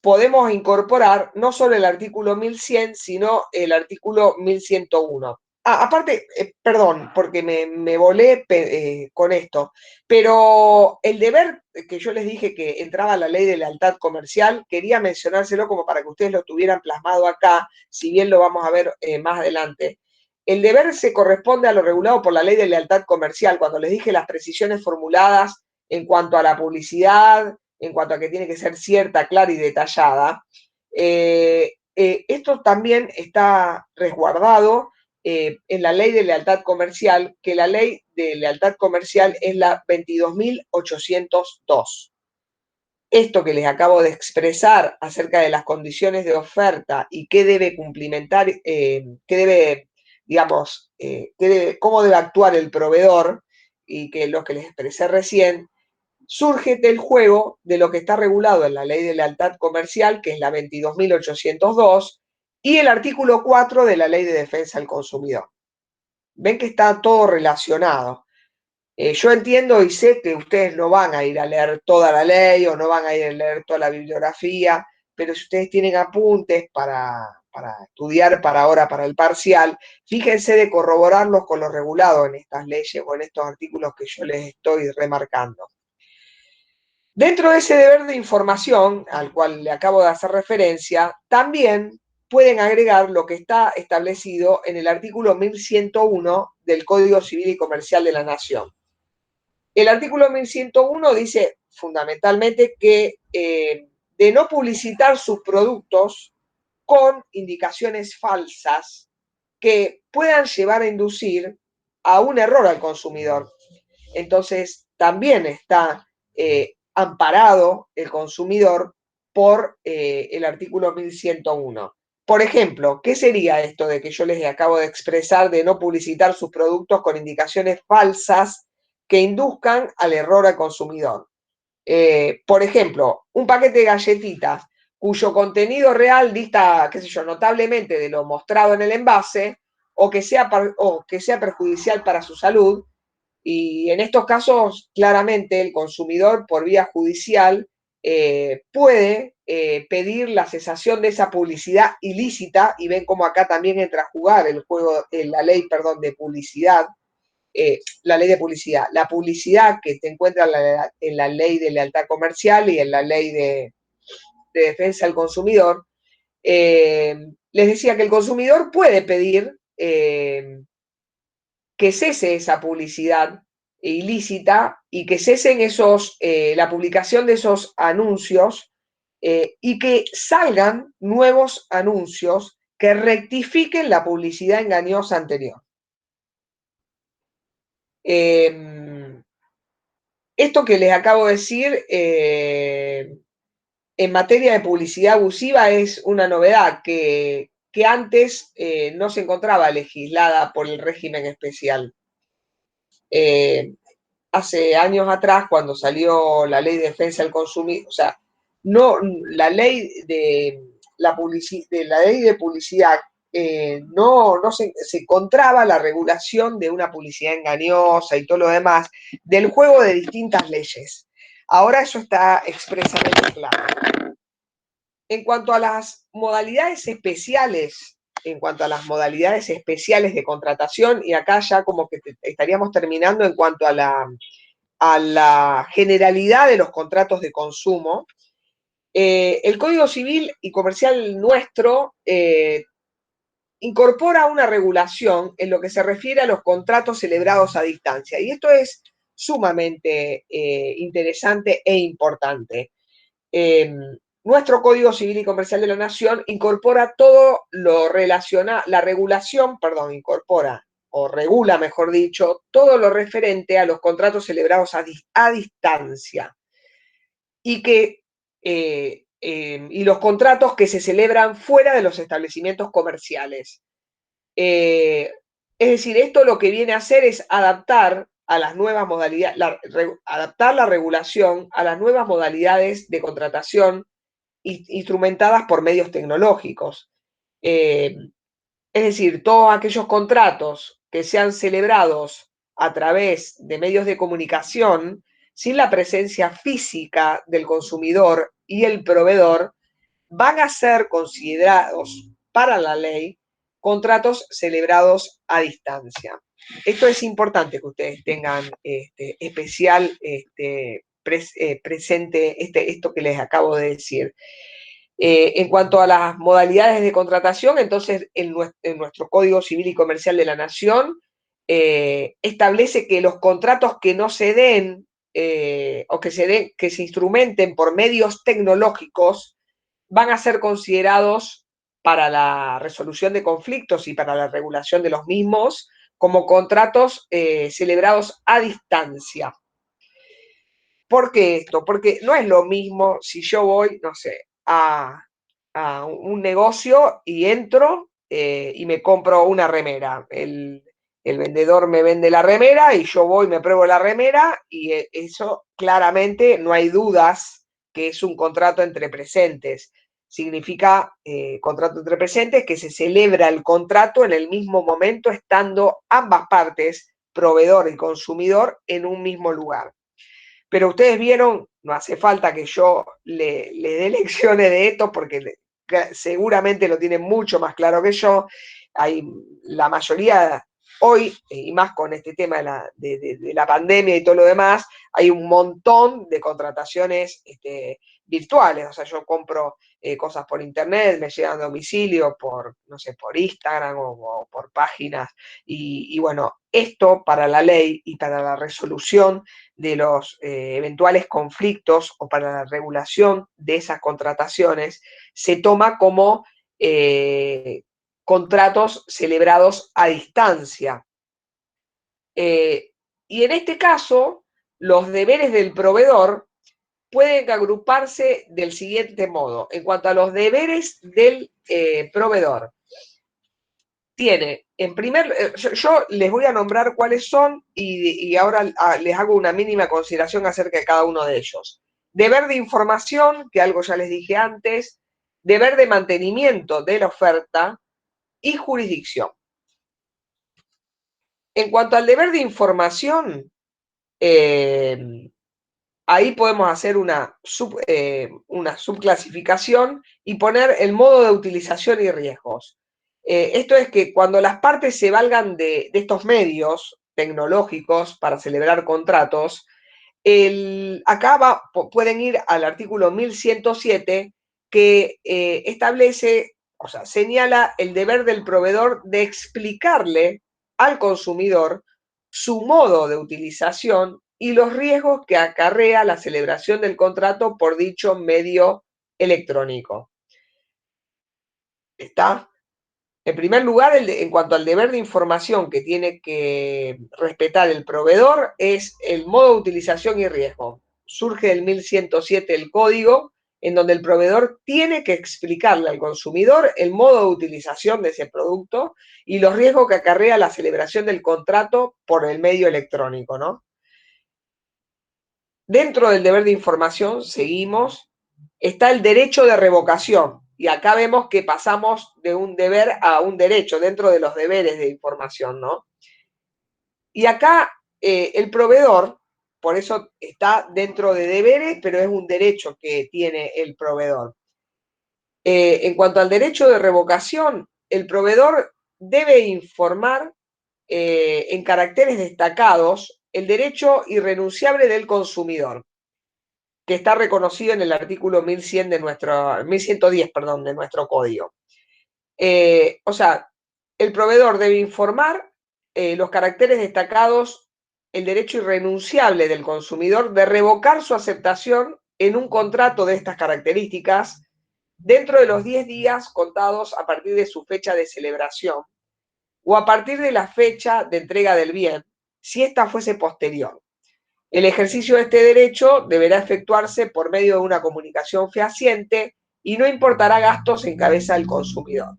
podemos incorporar no solo el artículo 1100, sino el artículo 1101. Aparte, perdón, porque me volé con esto, pero el deber que yo les dije que entraba la ley de lealtad comercial, quería mencionárselo como para que ustedes lo tuvieran plasmado acá, si bien lo vamos a ver más adelante. El deber se corresponde a lo regulado por la ley de lealtad comercial, cuando les dije las precisiones formuladas en cuanto a la publicidad, en cuanto a que tiene que ser cierta, clara y detallada. Esto también está resguardado en la ley de lealtad comercial, que la ley de lealtad comercial es la 22.802. Esto que les acabo de expresar acerca de las condiciones de oferta y qué debe cumplimentar, qué debe, digamos, cómo debe actuar el proveedor, y que lo que les expresé recién, surge del juego de lo que está regulado en la Ley de Lealtad Comercial, que es la 22.802, y el artículo 4 de la Ley de Defensa del Consumidor. Ven que está todo relacionado. Yo entiendo y sé que ustedes no van a ir a leer toda la ley o no van a ir a leer toda la bibliografía, pero si ustedes tienen apuntes para estudiar para ahora, para el parcial, fíjense de corroborarlos con lo regulado en estas leyes o en estos artículos que yo les estoy remarcando. Dentro de ese deber de información al cual le acabo de hacer referencia, también pueden agregar lo que está establecido en el artículo 1101 del Código Civil y Comercial de la Nación. El artículo 1101 dice fundamentalmente que de no publicitar sus productos con indicaciones falsas que puedan llevar a inducir a un error al consumidor. Entonces, también está amparado el consumidor por el artículo 1101. Por ejemplo, ¿qué sería esto de que yo les acabo de expresar de no publicitar sus productos con indicaciones falsas que induzcan al error al consumidor? Por ejemplo, un paquete de galletitas cuyo contenido real dista, qué sé yo, notablemente de lo mostrado en el envase o que sea perjudicial para su salud, y en estos casos, claramente, el consumidor, por vía judicial, puede pedir la cesación de esa publicidad ilícita, y ven cómo acá también entra a jugar el juego, la ley, perdón, de publicidad, la ley de publicidad. La publicidad que se encuentra en la ley de lealtad comercial y en la ley de defensa del consumidor, les decía que el consumidor puede pedir que cese esa publicidad ilícita y que cesen la publicación de esos anuncios y que salgan nuevos anuncios que rectifiquen la publicidad engañosa anterior. Esto que les acabo de decir en materia de publicidad abusiva es una novedad que antes no se encontraba legislada por el régimen especial. Hace años atrás, cuando salió la ley de defensa del consumidor, o sea, no, la ley de la ley de publicidad no se encontraba la regulación de una publicidad engañosa y todo lo demás, del juego de distintas leyes. Ahora eso está expresamente claro. En cuanto a las modalidades especiales, de contratación, y acá ya como que estaríamos terminando en cuanto a la generalidad de los contratos de consumo, el Código Civil y Comercial nuestro incorpora una regulación en lo que se refiere a los contratos celebrados a distancia. Y esto es sumamente interesante e importante. Nuestro Código Civil y Comercial de la Nación incorpora todo lo relacionado, la regulación, perdón, incorpora o regula, mejor dicho, todo lo referente a los contratos celebrados a distancia y y los contratos que se celebran fuera de los establecimientos comerciales. Es decir, esto lo que viene a hacer es adaptar a las nuevas modalidades, adaptar la regulación a las nuevas modalidades de contratación instrumentadas por medios tecnológicos. Es decir, todos aquellos contratos que sean celebrados a través de medios de comunicación sin la presencia física del consumidor y el proveedor van a ser considerados para la ley contratos celebrados a distancia. Esto es importante que ustedes tengan especial presente esto que les acabo de decir. En cuanto a las modalidades de contratación, entonces en nuestro Código Civil y Comercial de la Nación establece que los contratos que no se den o que se instrumenten por medios tecnológicos van a ser considerados para la resolución de conflictos y para la regulación de los mismos como contratos celebrados a distancia. ¿Por qué esto? Porque no es lo mismo si yo voy, no sé, a un negocio y entro y me compro una remera. El vendedor me vende la remera y yo voy, me pruebo la remera y eso claramente no hay dudas que es un contrato entre presentes. Significa contrato entre presentes que se celebra el contrato en el mismo momento estando ambas partes, proveedor y consumidor, en un mismo lugar. Pero ustedes vieron, no hace falta que yo le dé lecciones de esto porque seguramente lo tienen mucho más claro que yo. Hay la mayoría hoy, y más con este tema de la pandemia y todo lo demás, hay un montón de contrataciones virtuales. O sea, yo compro cosas por internet, me llegan a domicilio por, no sé, por Instagram o por páginas. Y bueno, esto para la ley y para la resolución de los eventuales conflictos o para la regulación de esas contrataciones se toma como contratos celebrados a distancia. Y en este caso, los deberes del proveedor pueden agruparse del siguiente modo. En cuanto a los deberes del proveedor, tiene, en primer, yo les voy a nombrar cuáles son y ahora les hago una mínima consideración acerca de cada uno de ellos. Deber de información, que algo ya les dije antes, deber de mantenimiento de la oferta y jurisdicción. En cuanto al deber de información, ahí podemos hacer una subclasificación y poner el modo de utilización y riesgos. Esto es que cuando las partes se valgan de estos medios tecnológicos para celebrar contratos, acá pueden ir al artículo 1107 que establece, o sea, señala el deber del proveedor de explicarle al consumidor su modo de utilización y los riesgos que acarrea la celebración del contrato por dicho medio electrónico. ¿Está? En primer lugar, en cuanto al deber de información que tiene que respetar el proveedor, es el modo de utilización y riesgo. Surge del 1107 el código, en donde el proveedor tiene que explicarle al consumidor el modo de utilización de ese producto y los riesgos que acarrea la celebración del contrato por el medio electrónico, ¿no? Dentro del deber de información, seguimos, está el derecho de revocación. Y acá vemos que pasamos de un deber a un derecho dentro de los deberes de información, ¿no? Y acá el proveedor, por eso está dentro de deberes, pero es un derecho que tiene el proveedor. En cuanto al derecho de revocación, el proveedor debe informar en caracteres destacados el derecho irrenunciable del consumidor, que está reconocido en el artículo 1100 de 1110, perdón, de nuestro código. O sea, el proveedor debe informar los caracteres destacados, el derecho irrenunciable del consumidor de revocar su aceptación en un contrato de estas características dentro de los 10 días contados a partir de su fecha de celebración o a partir de la fecha de entrega del bien, si ésta fuese posterior. El ejercicio de este derecho deberá efectuarse por medio de una comunicación fehaciente y no importará gastos en cabeza del consumidor.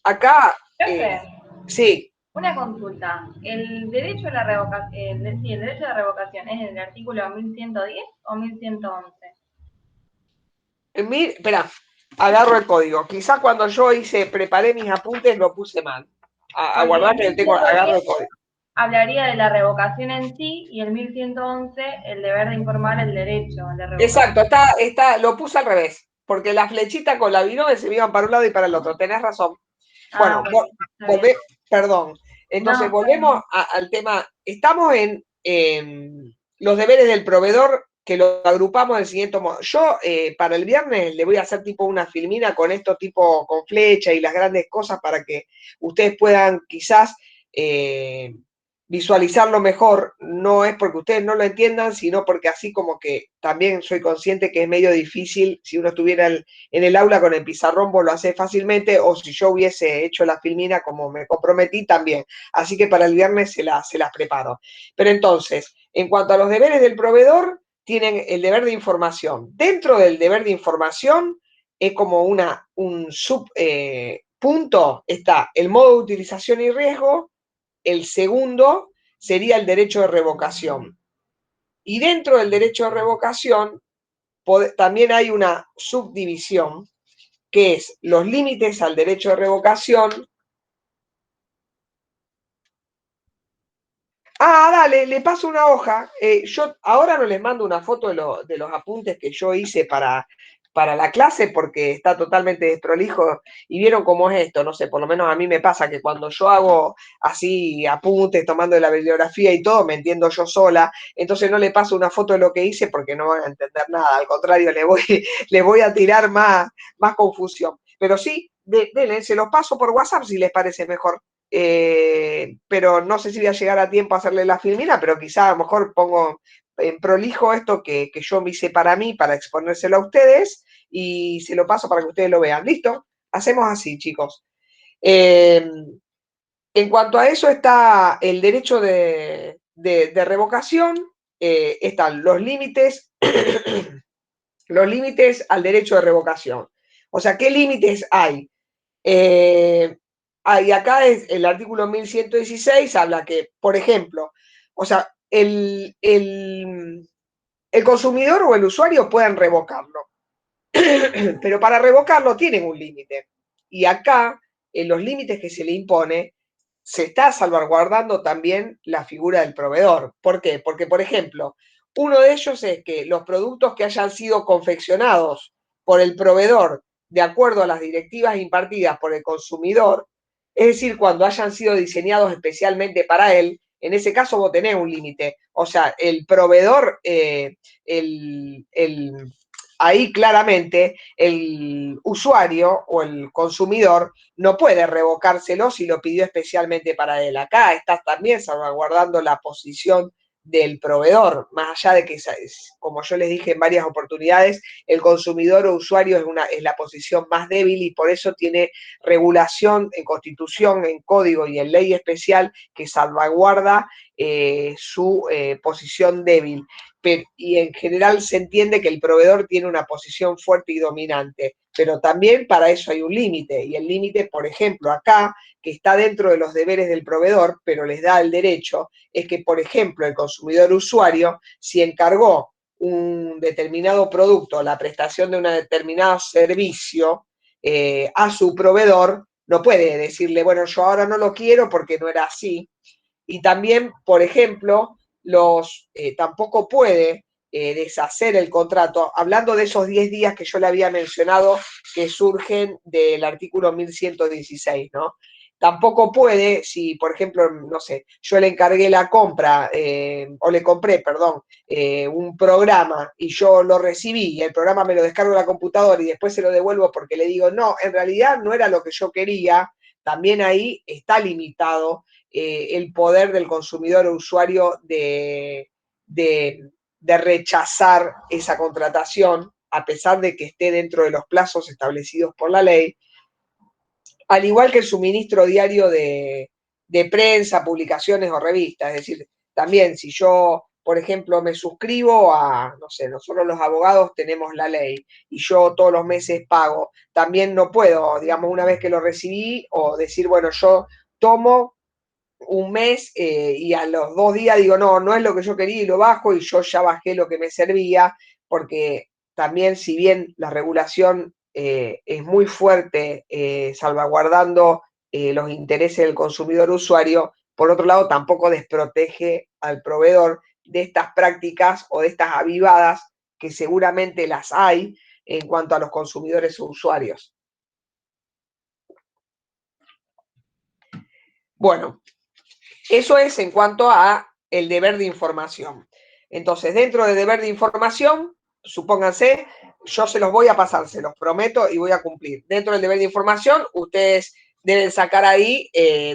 Acá, Profe, sí. una consulta. ¿El derecho a la revocación, sí, el derecho de revocación es en el artículo 1110 o 1111? Espera, agarro el código. Quizás cuando yo preparé mis apuntes lo puse mal. Porque el Aguardate que agarro 1110 el código. hablaría de la revocación en sí y el 1111 el deber de informar el derecho de revocación. Exacto, lo puse al revés, porque la flechita con la binomio se me iban para un lado y para el otro. Tenés razón. Ah, Bueno, bueno, está bien. perdón. Entonces, No, volvemos al tema. Estamos en los deberes del proveedor, que lo agrupamos del siguiente modo. Yo, para el viernes, le voy a hacer tipo una filmina con esto, tipo con flecha y las grandes cosas para que ustedes puedan quizás visualizarlo mejor. No es porque ustedes no lo entiendan, sino porque así como que también soy consciente que es medio difícil. Si uno estuviera en el aula con el pizarrón, vos lo haces fácilmente, o si yo hubiese hecho la filmina como me comprometí también. Así que para el viernes se las preparo. Pero entonces, en cuanto a los deberes del proveedor, tienen el deber de información. Dentro del deber de información es como un subpunto, está el modo de utilización y riesgo. El segundo sería el derecho de revocación. Y dentro del derecho de revocación también hay una subdivisión, que es los límites al derecho de revocación. Dale, le paso una hoja. Yo ahora no les mando una foto de los apuntes que yo hice para la clase porque está totalmente desprolijo y vieron cómo es esto, no sé, por lo menos a mí me pasa que cuando yo hago así apuntes tomando de la bibliografía y todo, me entiendo yo sola, entonces no le paso una foto de lo que hice porque no van a entender nada, al contrario, le voy a tirar más confusión. Pero sí, denle, se los paso por WhatsApp si les parece mejor. Pero no sé si voy a llegar a tiempo a hacerle la filmina, pero quizá a lo mejor pongo en prolijo esto que yo me hice para mí, para exponérselo a ustedes, y se lo paso para que ustedes lo vean. ¿Listo? Hacemos así, chicos. En cuanto a eso está el derecho de revocación, están los límites, los límites al derecho de revocación. O sea, ¿qué límites hay? Y acá es el artículo 1116, habla que, por ejemplo, o sea, el consumidor o el usuario pueden revocarlo, pero para revocarlo tienen un límite. Y acá, en los límites que se le impone, se está salvaguardando también la figura del proveedor. ¿Por qué? Porque, por ejemplo, uno de ellos es que los productos que hayan sido confeccionados por el proveedor de acuerdo a las directivas impartidas por el consumidor, es decir, cuando hayan sido diseñados especialmente para él, en ese caso vos tenés un límite. O sea, el proveedor, ahí claramente el usuario o el consumidor no puede revocárselo si lo pidió especialmente para él. Acá estás también salvaguardando la posición del proveedor, más allá de que, como yo les dije en varias oportunidades, el consumidor o usuario es la posición más débil y por eso tiene regulación en Constitución, en Código y en ley especial que salvaguarda su posición débil. Y en general se entiende que el proveedor tiene una posición fuerte y dominante, pero también para eso hay un límite, y el límite, por ejemplo, acá, que está dentro de los deberes del proveedor, pero les da el derecho, es que, por ejemplo, el consumidor usuario, si encargó un determinado producto, la prestación de un determinado servicio a su proveedor, no puede decirle, bueno, yo ahora no lo quiero porque no era así. Y también, por ejemplo, tampoco puede deshacer el contrato, hablando de esos 10 días que yo le había mencionado que surgen del artículo 1116, ¿no? Tampoco puede, si por ejemplo, no sé, yo le encargué la compra, o le compré, perdón, un programa y yo lo recibí y el programa me lo descargo en la computadora y después se lo devuelvo porque le digo, no, en realidad no era lo que yo quería, también ahí está limitado el poder del consumidor o usuario de rechazar esa contratación, a pesar de que esté dentro de los plazos establecidos por la ley, al igual que el suministro diario de prensa, publicaciones o revistas. Es decir, también si yo, por ejemplo, me suscribo a, no sé, nosotros los abogados tenemos la ley y yo todos los meses pago, también no puedo, digamos, una vez que lo recibí, o decir, bueno, yo tomo un mes y a los 2 días digo, no, no es lo que yo quería y lo bajo y yo ya bajé lo que me servía, porque también si bien la regulación es muy fuerte salvaguardando los intereses del consumidor usuario, por otro lado tampoco desprotege al proveedor de estas prácticas o de estas avivadas que seguramente las hay en cuanto a los consumidores o usuarios. Bueno, eso es en cuanto a el deber de información. Entonces, dentro del deber de información, supónganse, yo se los voy a pasar, se los prometo y voy a cumplir. Dentro del deber de información, ustedes deben sacar ahí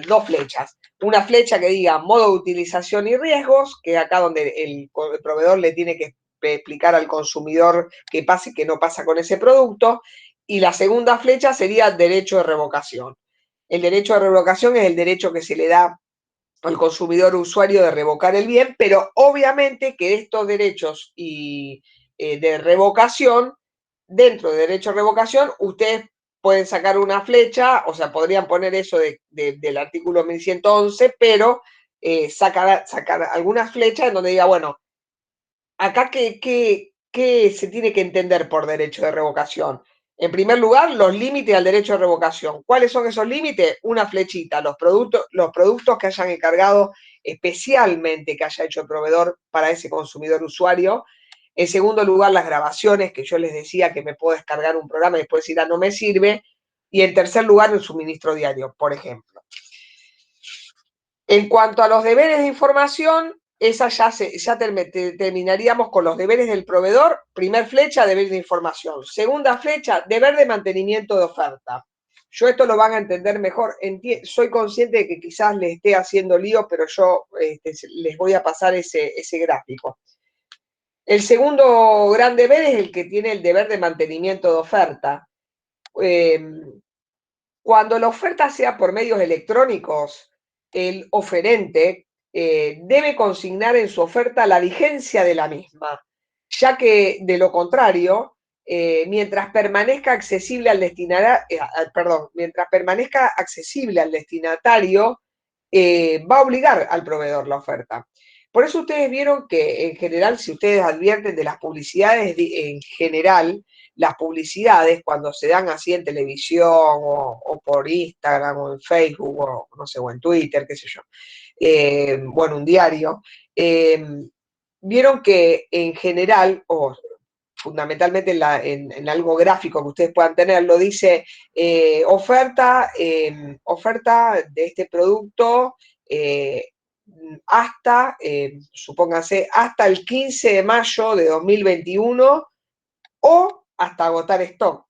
2 flechas. Una flecha que diga modo de utilización y riesgos, que es acá donde el proveedor le tiene que explicar al consumidor qué pasa y qué no pasa con ese producto. Y la segunda flecha sería derecho de revocación. El derecho de revocación es el derecho que se le da al consumidor usuario de revocar el bien, pero obviamente que estos derechos de revocación, dentro de derecho de revocación, ustedes pueden sacar una flecha, o sea, podrían poner eso del artículo 1111, pero sacar algunas flechas en donde diga, bueno, acá ¿qué se tiene que entender por derecho de revocación? En primer lugar, los límites al derecho de revocación. ¿Cuáles son esos límites? Una flechita, los productos que hayan encargado especialmente que haya hecho el proveedor para ese consumidor usuario. En segundo lugar, las grabaciones, que yo les decía que me puedo descargar un programa y después decir, no me sirve. Y en tercer lugar, el suministro diario, por ejemplo. En cuanto a los deberes de información, esa ya terminaríamos con los deberes del proveedor. Primer flecha, deber de información. Segunda flecha, deber de mantenimiento de oferta. Yo esto lo van a entender mejor. Soy consciente de que quizás les esté haciendo lío, pero yo les voy a pasar ese gráfico. El segundo gran deber es el que tiene el deber de mantenimiento de oferta. Cuando la oferta sea por medios electrónicos, el oferente debe consignar en su oferta la vigencia de la misma, ya que de lo contrario, mientras permanezca accesible al destinatario, va a obligar al proveedor la oferta. Por eso ustedes vieron que en general, si ustedes advierten de las publicidades en general, las publicidades cuando se dan así en televisión o por Instagram o en Facebook o no sé, o en Twitter, qué sé yo, bueno, un diario, vieron que en general, o fundamentalmente en algo gráfico que ustedes puedan tener, lo dice oferta de este producto hasta, supónganse, hasta el 15 de mayo de 2021 o hasta agotar stock.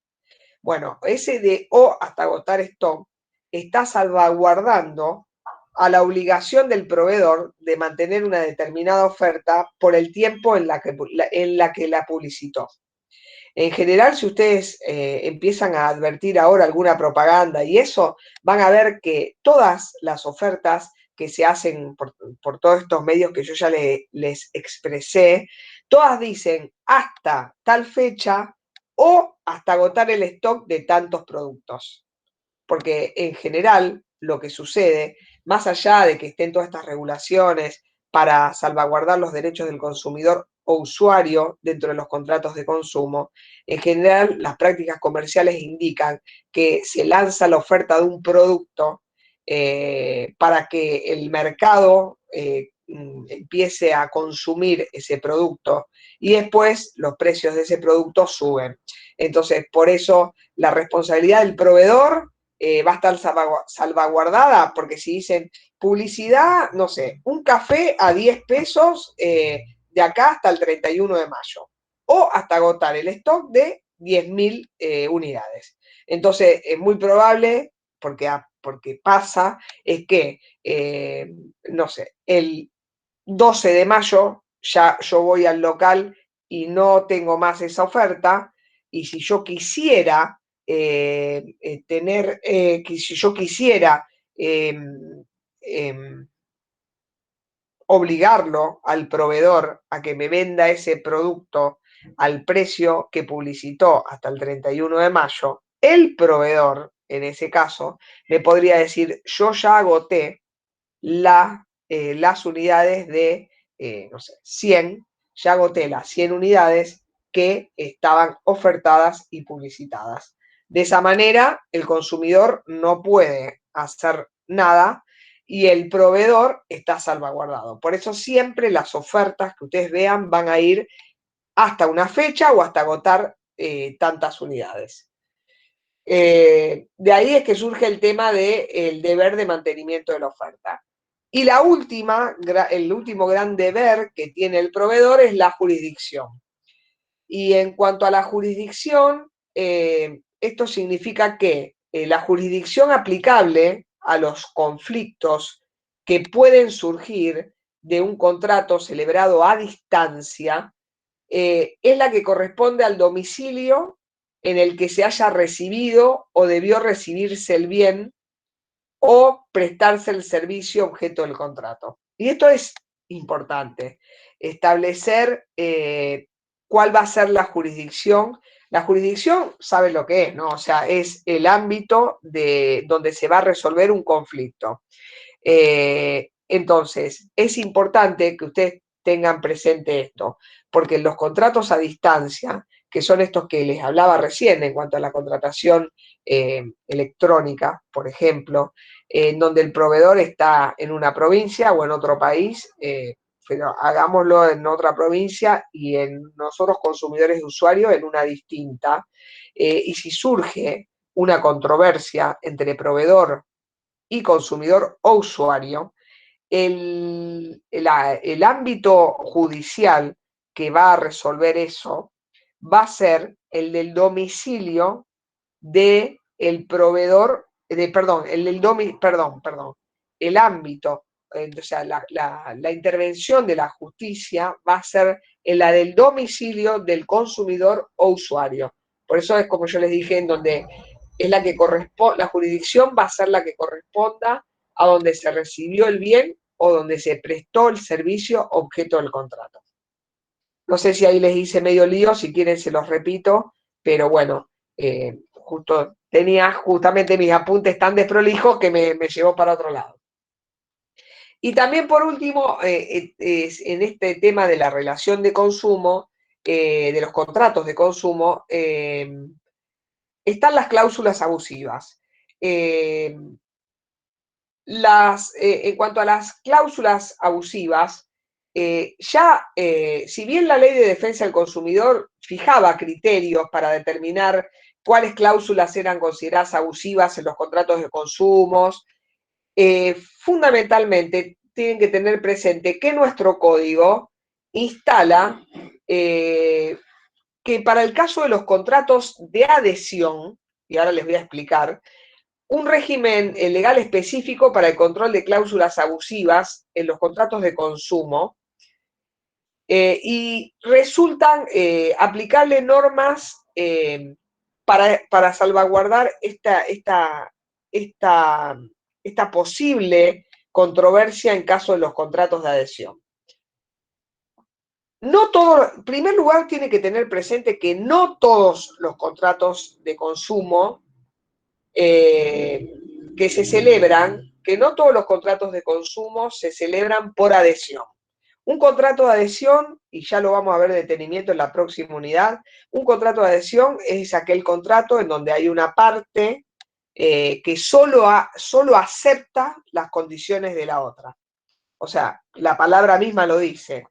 Bueno, ese de o hasta agotar stock está salvaguardando a la obligación del proveedor de mantener una determinada oferta por el tiempo en la que la publicitó. En general, si ustedes empiezan a advertir ahora alguna propaganda y eso, van a ver que todas las ofertas que se hacen por todos estos medios que yo ya les expresé, todas dicen hasta tal fecha o hasta agotar el stock de tantos productos. Porque en general lo que sucede, más allá de que estén todas estas regulaciones para salvaguardar los derechos del consumidor o usuario dentro de los contratos de consumo, en general las prácticas comerciales indican que se lanza la oferta de un producto para que el mercado empiece a consumir ese producto y después los precios de ese producto suben. Entonces, por eso la responsabilidad del proveedor va a estar salvaguardada, porque si dicen publicidad, no sé, un café a 10 pesos de acá hasta el 31 de mayo, o hasta agotar el stock de 10.000 unidades. Entonces, es muy probable, porque pasa, es que, no sé, el 12 de mayo ya yo voy al local y no tengo más esa oferta, y si yo quisiera si yo quisiera obligarlo al proveedor a que me venda ese producto al precio que publicitó hasta el 31 de mayo, el proveedor, en ese caso, me podría decir, yo ya agoté las unidades de, no sé, 100, ya agoté las 100 unidades que estaban ofertadas y publicitadas. De esa manera, el consumidor no puede hacer nada y el proveedor está salvaguardado. Por eso siempre las ofertas que ustedes vean van a ir hasta una fecha o hasta agotar tantas unidades. De ahí es que surge el tema del deber de mantenimiento de la oferta. Y el último gran deber que tiene el proveedor es la jurisdicción. Y en cuanto a la jurisdicción, esto significa que la jurisdicción aplicable a los conflictos que pueden surgir de un contrato celebrado a distancia es la que corresponde al domicilio en el que se haya recibido o debió recibirse el bien o prestarse el servicio objeto del contrato. Y esto es importante, establecer cuál va a ser la jurisdicción. La jurisdicción sabe lo que es, ¿no? O sea, es el ámbito donde se va a resolver un conflicto. Entonces, es importante que ustedes tengan presente esto, porque los contratos a distancia, que son estos que les hablaba recién en cuanto a la contratación electrónica, por ejemplo, en donde el proveedor está en una provincia o en otro país, pero hagámoslo en otra provincia y en nosotros consumidores de usuarios en una distinta. Y si surge una controversia entre proveedor y consumidor o usuario, el ámbito judicial que va a resolver eso va a ser el del domicilio del proveedor, el ámbito, o sea, la intervención de la justicia va a ser en la del domicilio del consumidor o usuario. Por eso es como yo les dije, en donde es la que corresponde, la jurisdicción va a ser la que corresponda a donde se recibió el bien o donde se prestó el servicio objeto del contrato. No sé si ahí les hice medio lío, si quieren se los repito, pero bueno, tenía justamente mis apuntes tan desprolijos que me llevó para otro lado. Y también por último, en este tema de la relación de consumo, de los contratos de consumo, están las cláusulas abusivas. En cuanto a las cláusulas abusivas, si bien la Ley de Defensa del Consumidor fijaba criterios para determinar cuáles cláusulas eran consideradas abusivas en los contratos de consumo, fundamentalmente tienen que tener presente que nuestro código instala que para el caso de los contratos de adhesión, y ahora les voy a explicar, un régimen legal específico para el control de cláusulas abusivas en los contratos de consumo y resultan aplicarle normas para salvaguardar esta posible controversia en caso de los contratos de adhesión. No todo, en primer lugar, tiene que tener presente que no todos los contratos de consumo que se celebran, que no todos los contratos de consumo se celebran por adhesión. Un contrato de adhesión, y ya lo vamos a ver de detenimiento en la próxima unidad, un contrato de adhesión es aquel contrato en donde hay una parte que solo acepta las condiciones de la otra. O sea, la palabra misma lo dice,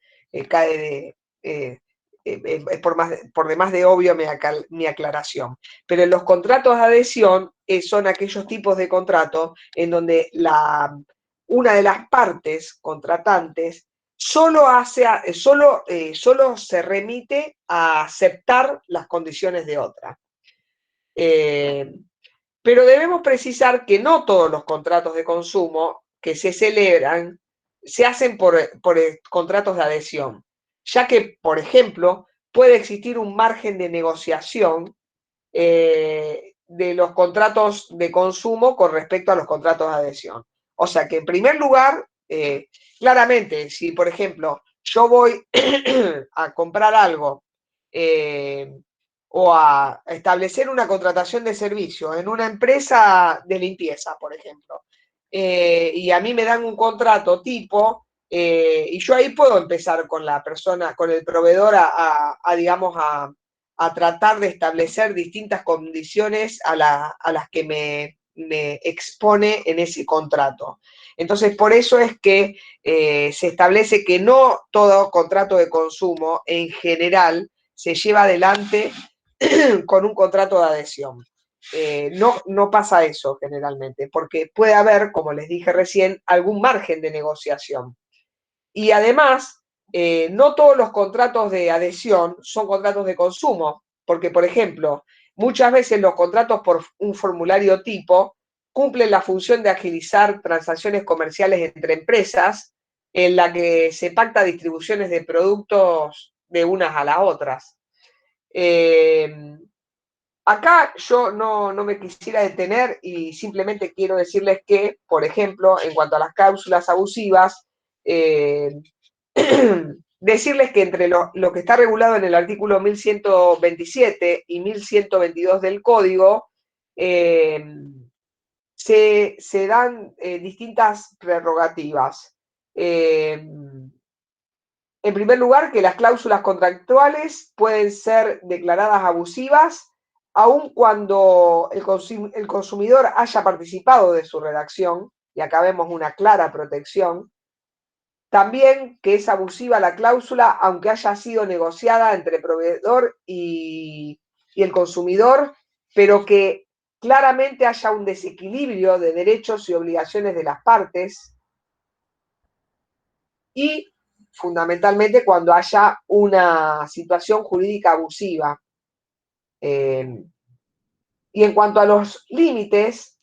cae de... es por demás de obvio mi aclaración. Pero en los contratos de adhesión son aquellos tipos de contratos en donde una de las partes contratantes solo se remite a aceptar las condiciones de otra. Pero debemos precisar que no todos los contratos de consumo que se celebran se hacen por contratos de adhesión, ya que, por ejemplo, puede existir un margen de negociación de los contratos de consumo con respecto a los contratos de adhesión. O sea que, en primer lugar, claramente, si, por ejemplo, yo voy a comprar algo o a establecer una contratación de servicio en una empresa de limpieza, por ejemplo, y a mí me dan un contrato tipo, y yo ahí puedo empezar con la persona, con el proveedor digamos, a tratar de establecer distintas condiciones a las que me expone en ese contrato. Entonces, por eso es que se establece que no todo contrato de consumo en general se lleva adelante con un contrato de adhesión. No pasa eso generalmente, porque puede haber, como les dije recién, algún margen de negociación. Y además, no todos los contratos de adhesión son contratos de consumo, porque, por ejemplo, muchas veces los contratos por un formulario tipo cumplen la función de agilizar transacciones comerciales entre empresas en la que se pacta distribuciones de productos de unas a las otras. Acá yo no me quisiera detener y simplemente quiero decirles que, por ejemplo, en cuanto a las cláusulas abusivas, decirles que entre lo que está regulado en el artículo 1127 y 1122 del Código, se dan distintas prerrogativas. En primer lugar, que las cláusulas contractuales pueden ser declaradas abusivas aun cuando el consumidor haya participado de su redacción, y acá vemos una clara protección. También que es abusiva la cláusula aunque haya sido negociada entre el proveedor y el consumidor, pero que claramente haya un desequilibrio de derechos y obligaciones de las partes. Y fundamentalmente cuando haya una situación jurídica abusiva. Y en cuanto a los límites,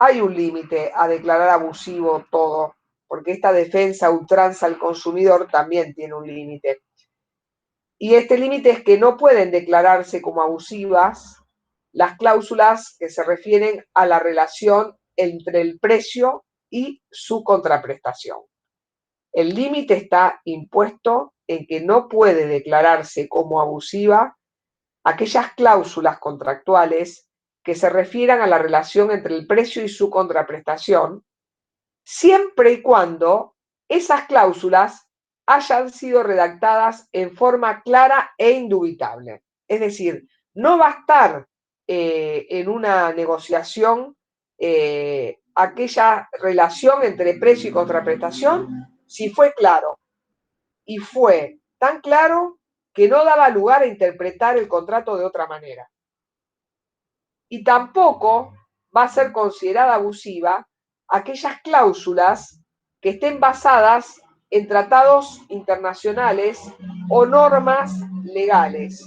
hay un límite a declarar abusivo todo, porque esta defensa a ultranza al consumidor también tiene un límite. Y este límite es que no pueden declararse como abusivas las cláusulas que se refieren a la relación entre el precio y su contraprestación. El límite está impuesto en que no puede declararse como abusiva aquellas cláusulas contractuales que se refieran a la relación entre el precio y su contraprestación, siempre y cuando esas cláusulas hayan sido redactadas en forma clara e indubitable. Es decir, no va a estar en una negociación aquella relación entre precio y contraprestación si fue claro. Y fue tan claro que no daba lugar a interpretar el contrato de otra manera. Y tampoco va a ser considerada abusiva aquellas cláusulas que estén basadas en tratados internacionales o normas legales.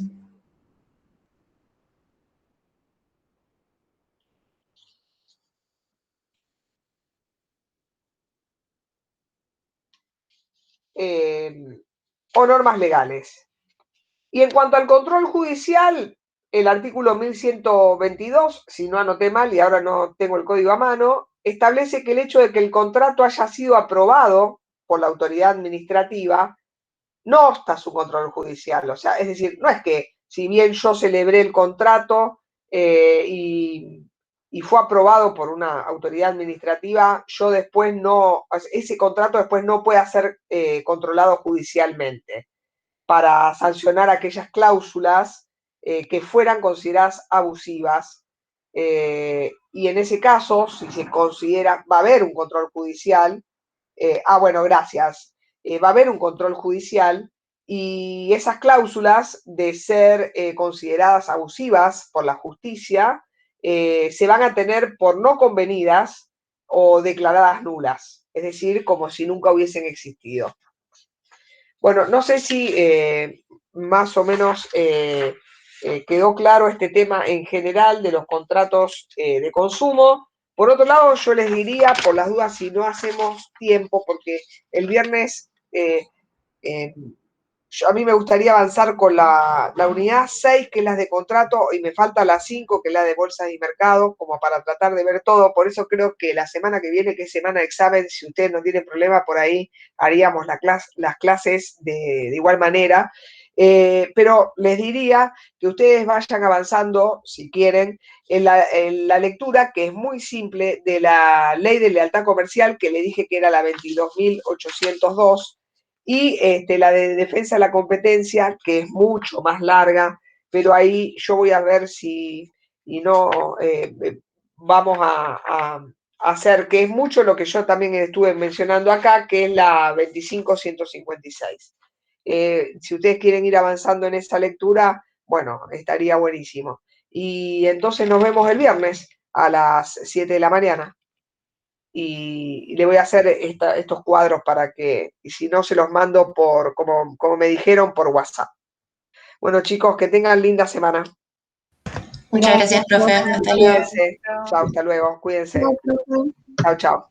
o normas legales. Y en cuanto al control judicial, el artículo 1122, si no anoté mal y ahora no tengo el código a mano, establece que el hecho de que el contrato haya sido aprobado por la autoridad administrativa no obsta su control judicial. O sea, es decir, no es que si bien yo celebré el contrato y fue aprobado por una autoridad administrativa, yo después no, ese contrato después no puede ser controlado judicialmente para sancionar aquellas cláusulas que fueran consideradas abusivas. Y en ese caso, si se considera, va a haber un control judicial. Bueno, gracias. Va a haber un control judicial y esas cláusulas de ser consideradas abusivas por la justicia se van a tener por no convenidas o declaradas nulas, es decir, como si nunca hubiesen existido. Bueno, no sé si más o menos quedó claro este tema en general de los contratos de consumo. Por otro lado, yo les diría, por las dudas, si no hacemos tiempo, porque el viernes a mí me gustaría avanzar con la unidad 6, que es la de contrato, y me falta la 5, que es la de bolsas y mercado, como para tratar de ver todo. Por eso creo que la semana que viene, que es semana de examen, si ustedes no tienen problema, por ahí haríamos las clases de igual manera. Pero les diría que ustedes vayan avanzando, si quieren, en la lectura, que es muy simple, de la Ley de Lealtad Comercial, que le dije que era la 22.802, y la de defensa de la competencia, que es mucho más larga, pero ahí yo voy a ver si no vamos a hacer, que es mucho lo que yo también estuve mencionando acá, que es la 25.156. Si ustedes quieren ir avanzando en esa lectura, bueno, estaría buenísimo. Y entonces nos vemos el viernes a las 7 de la mañana. Y le voy a hacer estos cuadros para que, y si no, se los mando como me dijeron, por WhatsApp. Bueno, chicos, que tengan linda semana. Muchas gracias, profe. Hasta luego. Cuídense. Chao, hasta luego. Cuídense. Chao, chao.